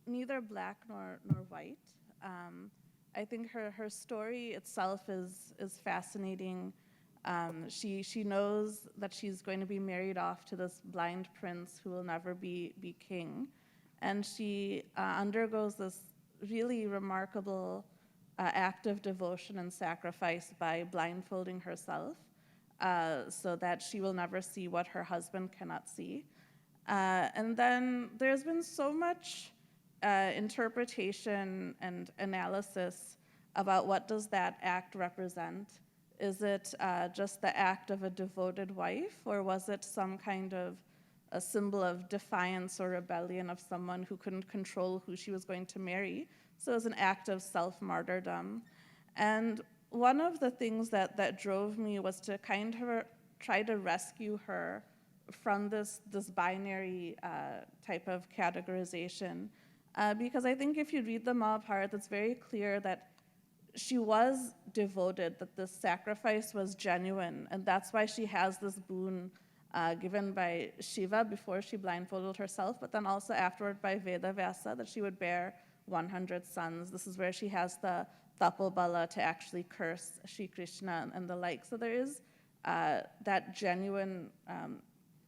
S5: neither black nor white. I think her story itself is fascinating. She knows that she's going to be married off to this blind prince who will never be king, and she undergoes this really remarkable act of devotion and sacrifice by blindfolding herself so that she will never see what her husband cannot see. And then there's been so much interpretation and analysis about what does that act represent. Is it just the act of a devoted wife, or was it some kind of a symbol of defiance or rebellion of someone who couldn't control who she was going to marry? So it was an act of self-martyrdom. And one of the things that drove me was to kind of try to rescue her from this binary type of categorization. Because I think if you read the Mahabharata, it's very clear that she was devoted, that this sacrifice was genuine, and that's why she has this boon given by Shiva before she blindfolded herself, but then also afterward by Vedavyasa, that she would bear 100 sons. This is where she has the Tapobala to actually curse Shri Krishna and the like. So there is that genuine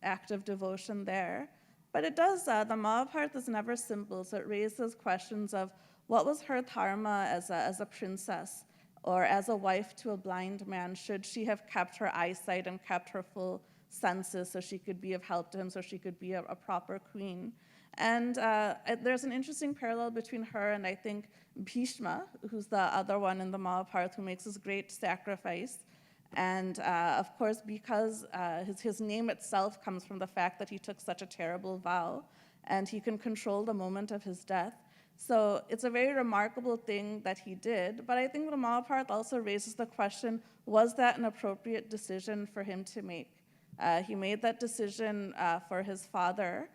S5: act of devotion there. But it does, the Mahabharata is never simple, so it raises questions of what was her dharma as a princess or as a wife to a blind man? Should she have kept her eyesight and kept her full senses so she could be of help to him, so she could be a proper queen? And there's an interesting parallel between her and I think Bhishma, who's the other one in the Mahabharata who makes this great sacrifice. And of course, because his name itself comes from the fact that he took such a terrible vow and he can control the moment of his death. So it's a very remarkable thing that he did, but I think the Mahabharata also raises the question, was that an appropriate decision for him to make? He made that decision for his father,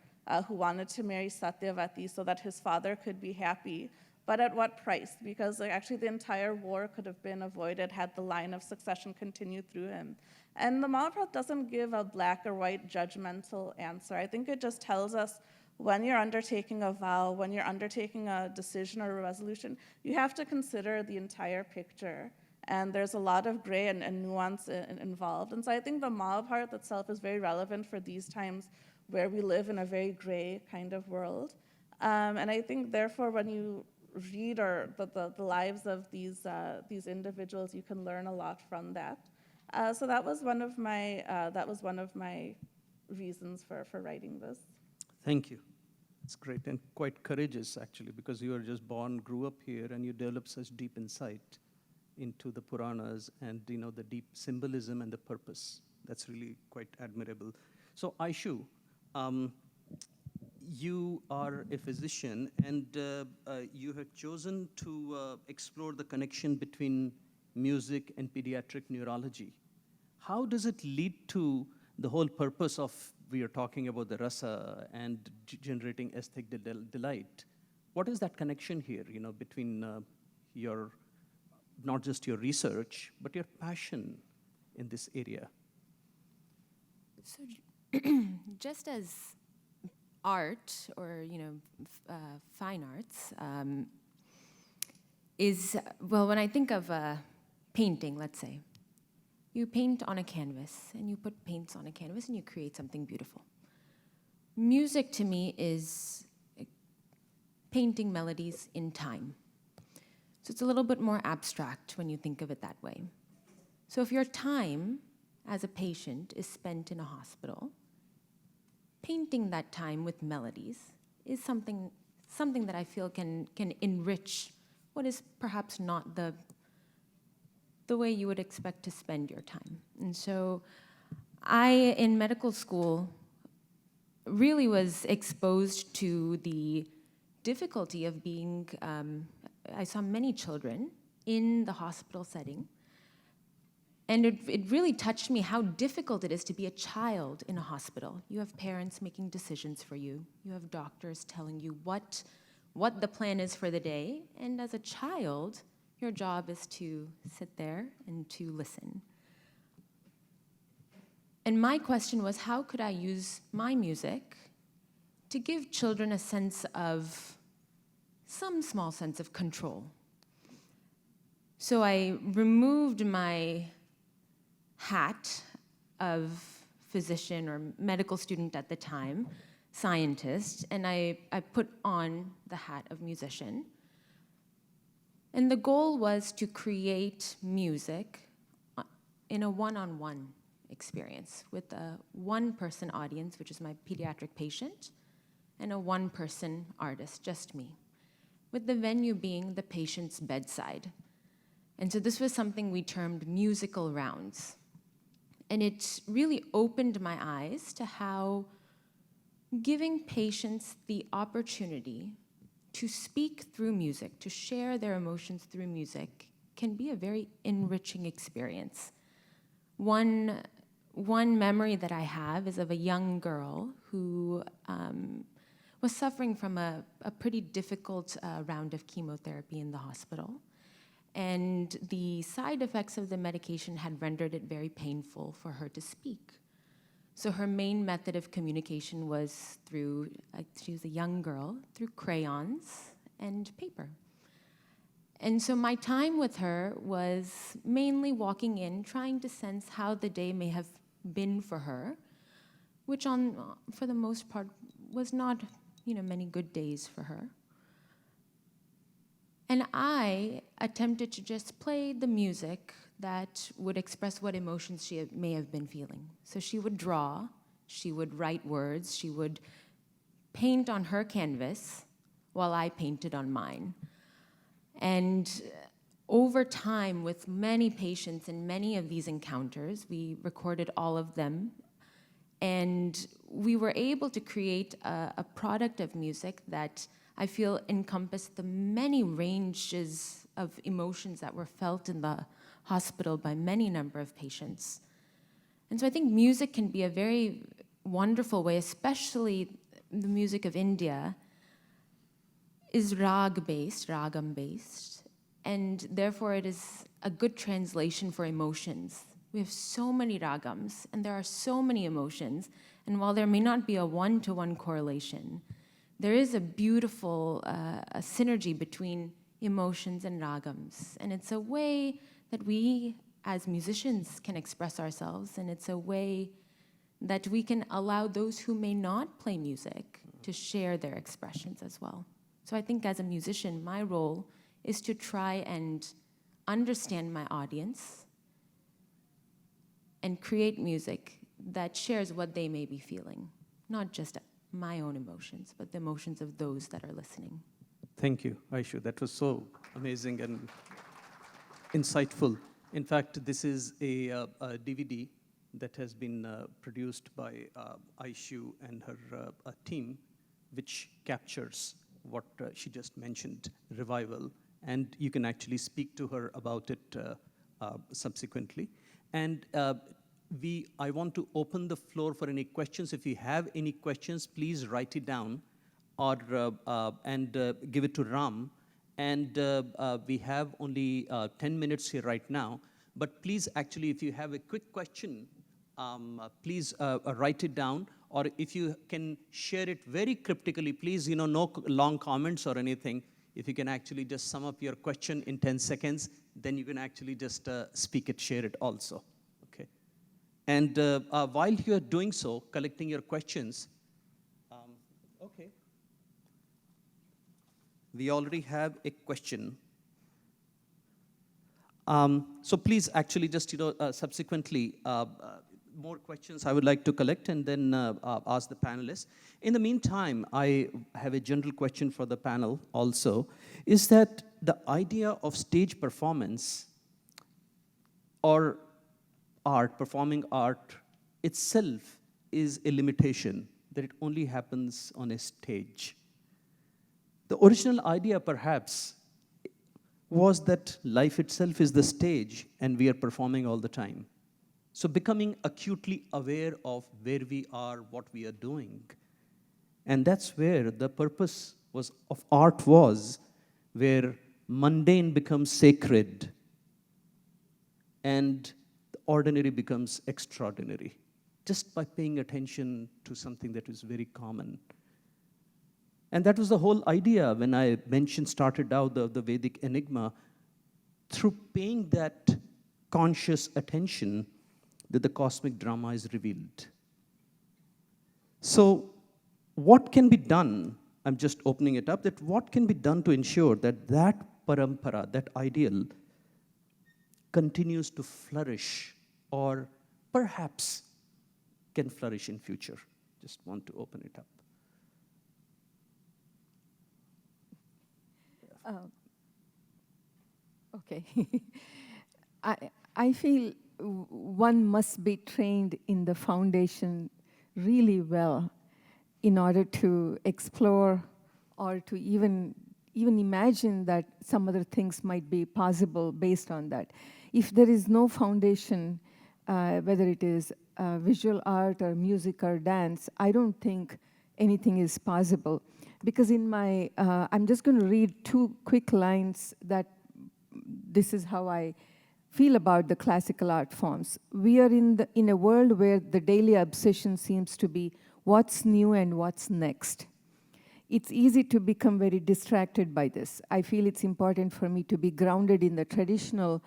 S5: who wanted to marry Satyavati so that his father could be happy, but at what price? Because actually the entire war could have been avoided had the line of succession continued through him. And the Mahabharata doesn't give a black or white judgmental answer. I think it just tells us when you're undertaking a vow, when you're undertaking a decision or a resolution, you have to consider the entire picture. And there's a lot of gray and nuance involved. And so I think the Mahabharata itself is very relevant for these times where we live in a very gray kind of world. And I think, therefore, when you read the lives of these individuals, you can learn a lot from that. So that was one of my reasons for writing this.
S1: Thank you. It's great and quite courageous, actually, because you are just born, grew up here, and you develop such deep insight into the Puranas and the deep symbolism and the purpose. That's really quite admirable. So, Aishu, you are a physician, and you have chosen to explore the connection between music and pediatric neurology. How does it lead to the whole purpose of, we are talking about the rasa and generating aesthetic delight? What is that connection here, between your, not just your research, but your passion in this area?
S6: So just as art or, fine arts is, well, when I think of painting, let's say, you paint on a canvas and you put paints on a canvas and you create something beautiful. Music to me is painting melodies in time. So it's a little bit more abstract when you think of it that way. So if your time as a patient is spent in a hospital, painting that time with melodies is something that I feel can enrich what is perhaps not the way you would expect to spend your time. And so I, in medical school, really was exposed to the difficulty of being, I saw many children in the hospital setting, and it really touched me how difficult it is to be a child in a hospital. You have parents making decisions for you. You have doctors telling you what the plan is for the day, and as a child, your job is to sit there and to listen. And my question was, how could I use my music to give children a sense of, some small sense of control? So I removed my hat of physician or medical student at the time, scientist, and I put on the hat of musician. And the goal was to create music in a one-on-one experience with a one-person audience, which is my pediatric patient, and a one-person artist, just me, with the venue being the patient's bedside. And so this was something we termed musical rounds. And it really opened my eyes to how giving patients the opportunity to speak through music, to share their emotions through music, can be a very enriching experience. One memory that I have is of a young girl who was suffering from a pretty difficult round of chemotherapy in the hospital. And the side effects of the medication had rendered it very painful for her to speak. So her main method of communication was through, she was a young girl, through crayons and paper. And so my time with her was mainly walking in, trying to sense how the day may have been for her, which for the most part was not, many good days for her. And I attempted to just play the music that would express what emotions she may have been feeling. So she would draw, she would write words, she would paint on her canvas while I painted on mine. And over time, with many patients in many of these encounters, we recorded all of them, and we were able to create a product of music that I feel encompassed the many ranges of emotions that were felt in the hospital by many number of patients. And so I think music can be a very wonderful way, especially the music of India is rag-based, ragam-based, and therefore it is a good translation for emotions. We have so many ragams, and there are so many emotions, and while there may not be a one-to-one correlation, there is a beautiful a synergy between emotions and ragams, and it's a way that we as musicians can express ourselves, and it's a way that we can allow those who may not play music to share their expressions as well. So I think as a musician, my role is to try and understand my audience and create music that shares what they may be feeling, not just my own emotions, but the emotions of those that are listening.
S1: Thank you, Aishu. That was so amazing and insightful. In fact, this is a DVD that has been produced by Aishu and her team, which captures what she just mentioned, revival, and you can actually speak to her about it subsequently. And I want to open the floor for any questions. If you have any questions, please write it down or and give it to Ram. And we have only 10 minutes here right now. But please, actually, if you have a quick question, please write it down. Or if you can share it very cryptically, please, no long comments or anything. If you can actually just sum up your question in 10 seconds, then you can actually just speak it, share it also. Okay. And while you are doing so, collecting your questions, okay. We already have a question. So please actually just, subsequently, more questions I would like to collect and then ask the panelists. In the meantime, I have a general question for the panel also, is that the idea of stage performance or art, performing art itself is a limitation, that it only happens on a stage. The original idea, perhaps, was that life itself is the stage and we are performing all the time. So becoming acutely aware of where we are, what we are doing. And that's where the purpose of art was, where mundane becomes sacred and the ordinary becomes extraordinary, just by paying attention to something that is very common. And that was the whole idea when I started out the Vedic enigma, through paying that conscious attention that the cosmic drama is revealed. So what can be done, I'm just opening it up, that what can be done to ensure that that parampara, that ideal, continues to flourish or perhaps can flourish in future? Just want to open it up.
S2: Okay. I feel one must be trained in the foundation really well in order to explore or to even imagine that some other things might be possible based on that. If there is no foundation, whether it is visual art or music or dance, I don't think anything is possible. Because in my, I'm just going to read 2 quick lines that this is how I feel about the classical art forms. We are in a world where the daily obsession seems to be what's new and what's next. It's easy to become very distracted by this. I feel it's important for me to be grounded in the traditional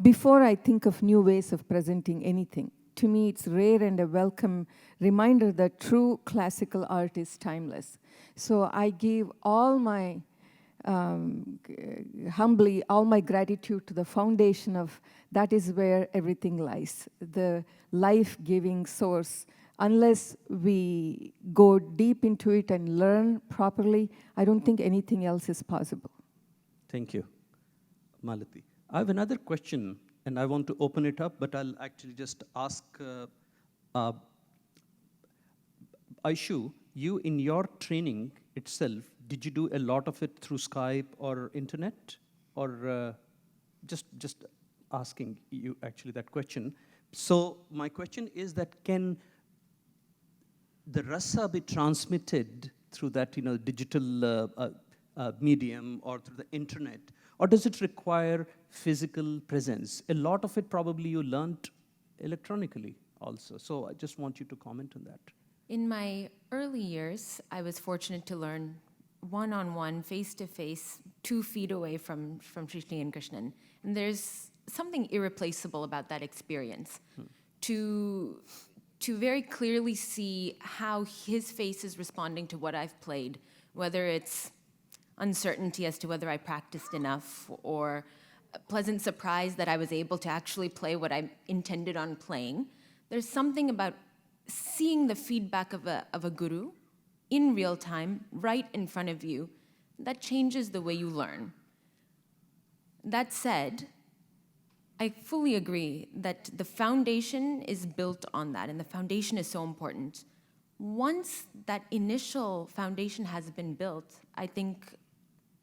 S2: before I think of new ways of presenting anything. To me, it's rare and a welcome reminder that true classical art is timeless. So I give all my, humbly, all my gratitude to the foundation of that is where everything lies, the life-giving source. Unless we go deep into it and learn properly, I don't think anything else is possible.
S1: Thank you. Malati. I have another question, and I want to open it up, but I'll actually just ask Aishu, you in your training itself, did you do a lot of it through Skype or internet? Or just asking you actually that question. So my question is that can the rasa be transmitted through that digital medium or through the internet? Or does it require physical presence? A lot of it probably you learned electronically also. So I just want you to comment on that.
S6: In my early years, I was fortunate to learn one-on-one, face-to-face, 2 feet away from Sri and Krishnan. And there's something irreplaceable about that experience. To very clearly see how his face is responding to what I've played, whether it's uncertainty as to whether I practiced enough or a pleasant surprise that I was able to actually play what I intended on playing. There's something about seeing the feedback of a guru in real time, right in front of you, that changes the way you learn. That said, I fully agree that the foundation is built on that, and the foundation is so important. Once that initial foundation has been built, I think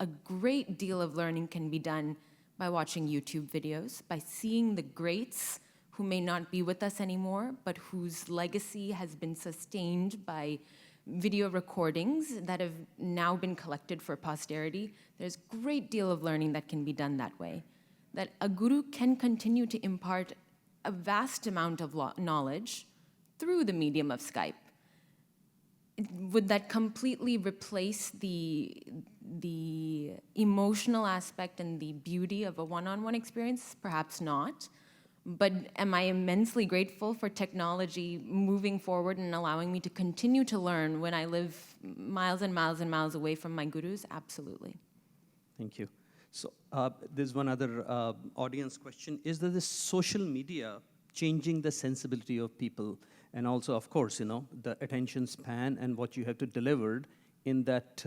S6: a great deal of learning can be done by watching YouTube videos, by seeing the greats who may not be with us anymore, but whose legacy has been sustained by video recordings that have now been collected for posterity. There's a great deal of learning that can be done that way. That a guru can continue to impart a vast amount of knowledge through the medium of Skype. Would that completely replace the emotional aspect and the beauty of a one-on-one experience? Perhaps not. But am I immensely grateful for technology moving forward and allowing me to continue to learn when I live miles and miles and miles away from my gurus? Absolutely.
S1: Thank you. So there's one other audience question. Is there this social media changing the sensibility of people, and also, of course, the attention span and what you have to deliver in that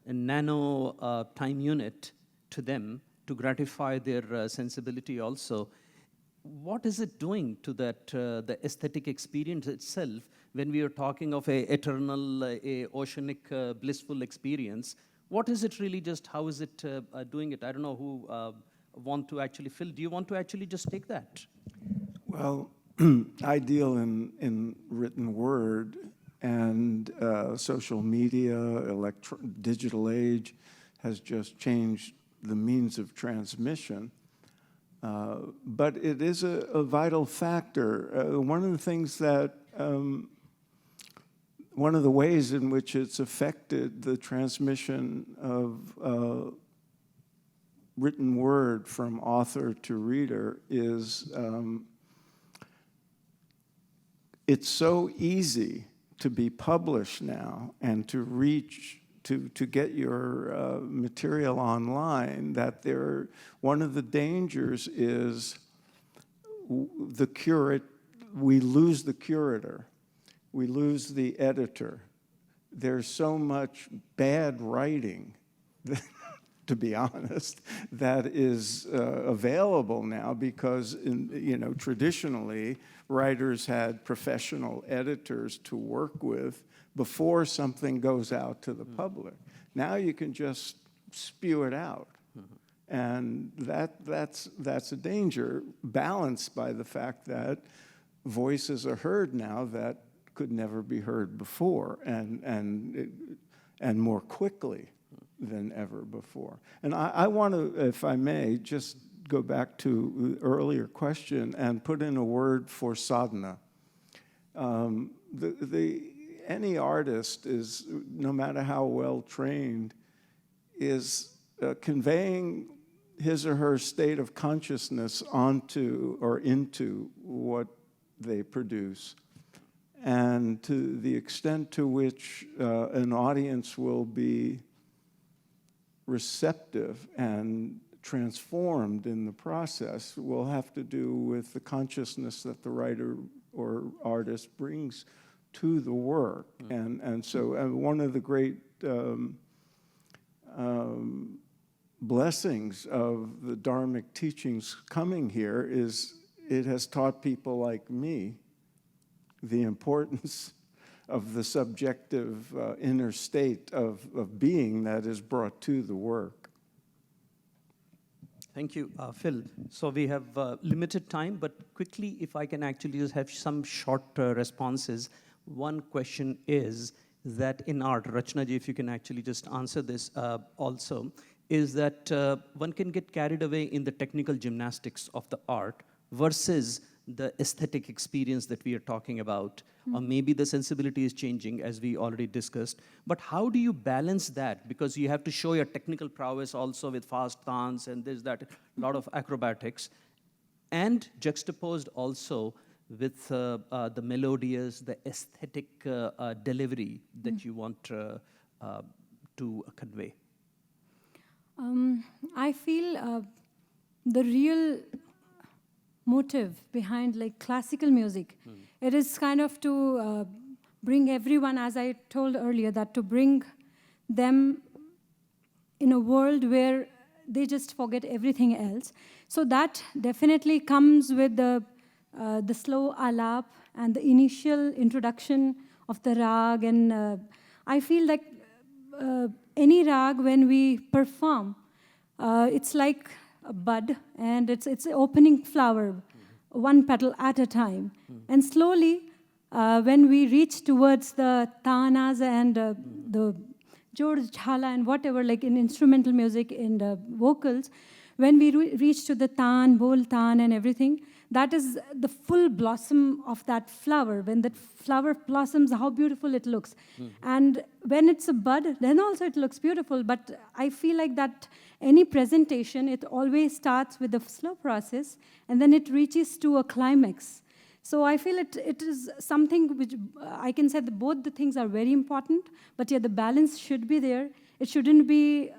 S1: nano time unit to them to gratify their sensibility also. What is it doing to that the aesthetic experience itself when we are talking of a eternal, a oceanic, blissful experience? What is it really just, how is it doing it? I don't know who want to actually fill. Do you want to actually just take that?
S3: Well, I deal in written word, and social media, digital age has just changed the means of transmission. But it is a vital factor. One of the things that, one of the ways in which it's affected the transmission of written word from author to reader is it's so easy to be published now and to reach, to get your material online, that one of the dangers is we lose the curator, we lose the editor. There's so much bad writing, to be honest, that is available now because, traditionally, writers had professional editors to work with before something goes out to the public. Now you can just spew it out. And that's a danger, balanced by the fact that voices are heard now that could never be heard before, and more quickly than ever before. And I want to, if I may, just go back to the earlier question and put in a word for sadhana. Any artist is, no matter how well trained, is conveying his or her state of consciousness onto or into what they produce. And to the extent to which an audience will be receptive and transformed in the process will have to do with the consciousness that the writer or artist brings to the work. And so one of the great blessings of the Dharmic teachings coming here is it has taught people like me the importance of the subjective inner state of being that is brought to the work.
S1: Thank you, Phil. So we have limited time, but quickly, if I can actually just have some short responses. One question is that in art, Rachna ji, if you can actually just answer this also, is that one can get carried away in the technical gymnastics of the art versus the aesthetic experience that we are talking about. Or maybe the sensibility is changing, as we already discussed. But how do you balance that? Because you have to show your technical prowess also with fast dance and this, that, a lot of acrobatics. And juxtaposed also with the melodious, the aesthetic delivery that you want to convey.
S4: I feel the real motive behind like classical music, it is kind of to bring everyone, as I told earlier, that to bring them in a world where they just forget everything else. So that definitely comes with the slow alap and the initial introduction of the rag. And I feel like any rag, when we perform, it's like a bud, and it's an opening flower, one petal at a time. And slowly, when we reach towards the tanas and the jod, jhala, and whatever, like in instrumental music, in the vocals, when we reach to the tan, bol tan, and everything, that is the full blossom of that flower. When that flower blossoms, how beautiful it looks. And when it's a bud, then also it looks beautiful. But I feel like that any presentation, it always starts with a slow process, and then it reaches to a climax. So I feel it is something which I can say that both the things are very important, but yeah, the balance should be there. It shouldn't be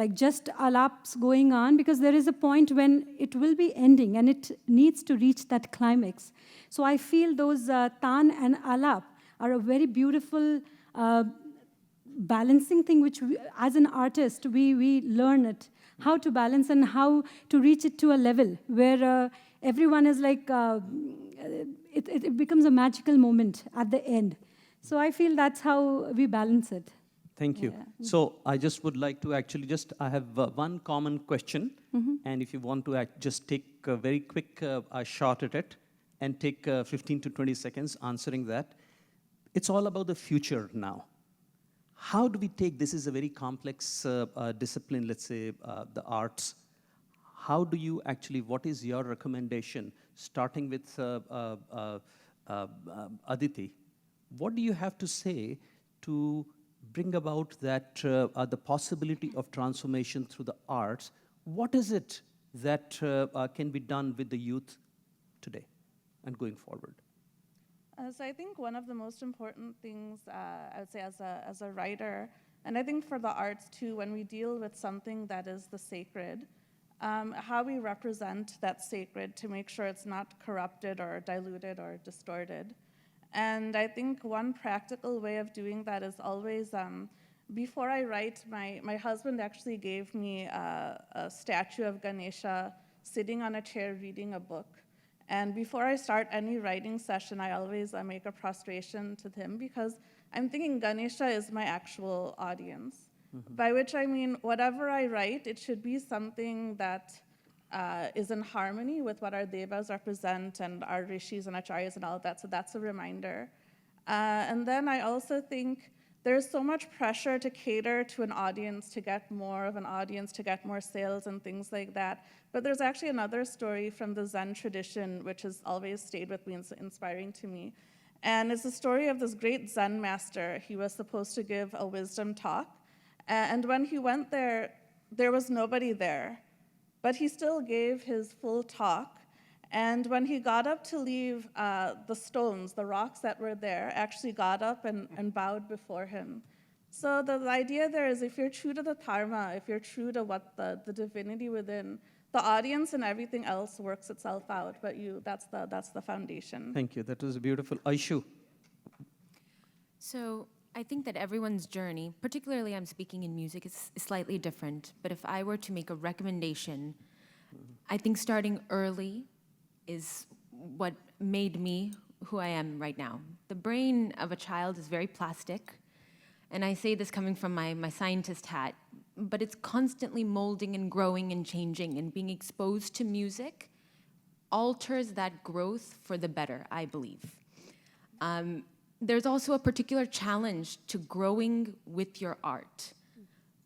S4: like just alaps going on, because there is a point when it will be ending and it needs to reach that climax. So I feel those tan and alap are a very beautiful balancing thing, which as an artist, we learn it, how to balance and how to reach it to a level where everyone is like, it becomes a magical moment at the end. So I feel that's how we balance it.
S1: Thank you.
S4: Yeah.
S1: So I just would like to actually I have one common question, and if you want to just take a very quick shot at it and take 15 to 20 seconds answering that. It's all about the future now. How do we take, this is a very complex discipline, let's say the arts. How do you actually, what is your recommendation, starting with Aditi? What do you have to say to bring about that the possibility of transformation through the arts? What is it that can be done with the youth today and going forward?
S5: So I think one of the most important things, I would say as a writer, and I think for the arts too, when we deal with something that is the sacred, how we represent that sacred to make sure it's not corrupted or diluted or distorted. And I think one practical way of doing that is always, before I write, my husband actually gave me a statue of Ganesha sitting on a chair reading a book. And before I start any writing session, I always make a prostration to him, because I'm thinking Ganesha is my actual audience. By which I mean, whatever I write, it should be something that is in harmony with what our devas represent and our rishis and acharyas and all of that. So that's a reminder. And then I also think there's so much pressure to cater to an audience, to get more of an audience, to get more sales and things like that. But there's actually another story from the Zen tradition, which has always stayed with me and inspiring to me. And it's the story of this great Zen master. He was supposed to give a wisdom talk. And when he went there, there was nobody there. But he still gave his full talk. And when he got up to leave, the stones, the rocks that were there, actually got up and bowed before him. So the idea there is, if you're true to the dharma, if you're true to what the divinity within, the audience and everything else works itself out. But that's the foundation.
S1: Thank you. That was beautiful. Aishu.
S6: So I think that everyone's journey, particularly I'm speaking in music, is slightly different. But if I were to make a recommendation, I think starting early is what made me who I am right now. The brain of a child is very plastic. And I say this coming from my scientist hat, but it's constantly molding and growing and changing, and being exposed to music alters that growth for the better, I believe. There's also a particular challenge to growing with your art.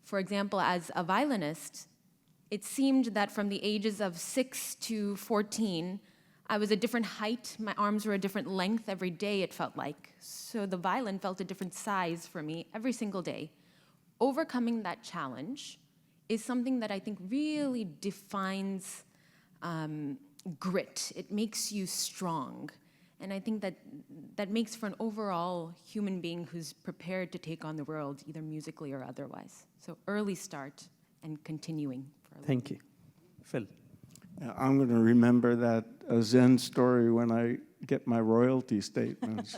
S6: For example, as a violinist, it seemed that from the ages of 6 to 14, I was a different height, my arms were a different length every day, it felt like. So the violin felt a different size for me every single day. Overcoming that challenge is something that I think really defines grit. It makes you strong. And I think that makes for an overall human being who's prepared to take on the world, either musically or otherwise. So early start and continuing.
S1: Thank you. Phil.
S3: I'm going to remember that Zen story when I get my royalty statements.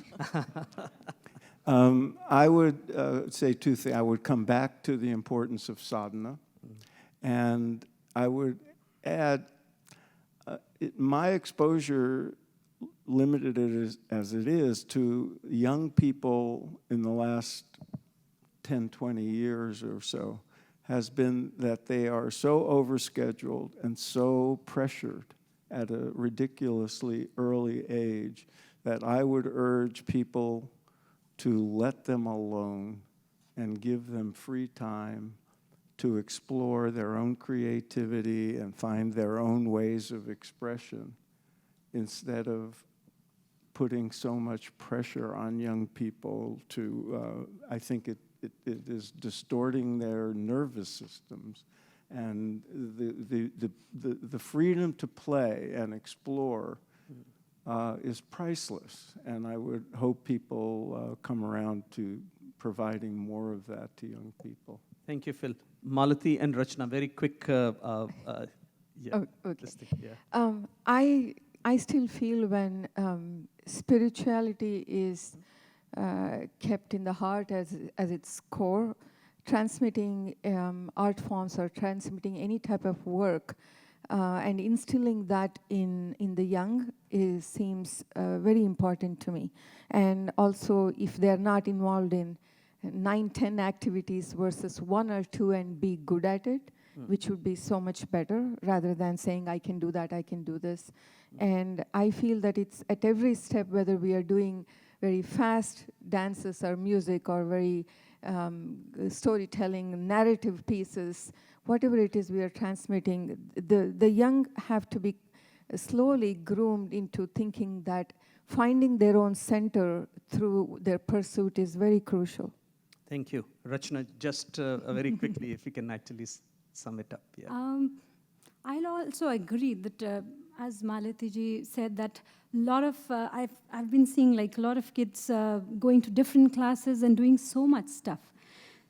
S3: I would say two things. I would come back to the importance of sadhana, and I would add my exposure, limited as it is, to young people in the last 10, 20 years or so, has been that they are so overscheduled and so pressured at a ridiculously early age that I would urge people to let them alone and give them free time to explore their own creativity and find their own ways of expression, instead of putting so much pressure on young people to, I think it is distorting their nervous systems. And the freedom to play and explore is priceless. And I would hope people come around to providing more of that to young people.
S1: Thank you, Phil. Malati and Rachna, very quick. Yeah.
S2: Oh, okay.
S1: this thing, yeah.
S2: I still feel when spirituality is kept in the heart as its core, transmitting art forms or transmitting any type of work and instilling that in the young seems very important to me. And also, if they're not involved in 9, 10 activities versus 1 or 2 and be good at it, which would be so much better rather than saying, I can do that, I can do this. And I feel that it's at every step, whether we are doing very fast dances or music or very storytelling, narrative pieces, whatever it is we are transmitting, the young have to be slowly groomed into thinking that finding their own center through their pursuit is very crucial.
S1: Thank you. Rachna, just very quickly, if you can actually sum it up. Yeah.
S4: I'll also agree that, as Malati ji said, that a lot of, I've been seeing like a lot of kids going to different classes and doing so much stuff.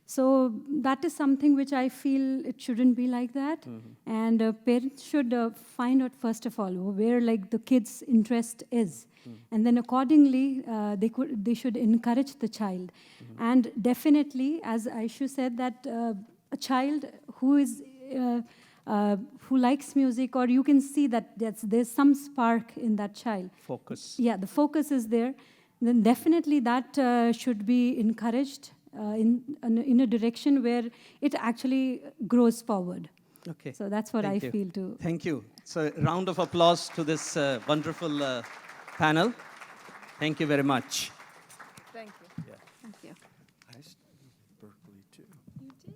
S4: So that is something which I feel it shouldn't be like that. And parents should find out, first of all, where like the kid's interest is. And then accordingly, they should encourage the child. And definitely, as Aishu said, that a child who is who likes music, or you can see that there's some spark in that child.
S1: Focus.
S4: Yeah, the focus is there. Then definitely that should be encouraged in a direction where it actually grows forward.
S1: Okay.
S4: So that's what
S1: Thank
S4: I
S1: you.
S4: feel too.
S1: Thank you. So round of applause to this wonderful panel. Thank you very much.
S2: Thank you.
S3: I studied Berkeley too.
S6: You did.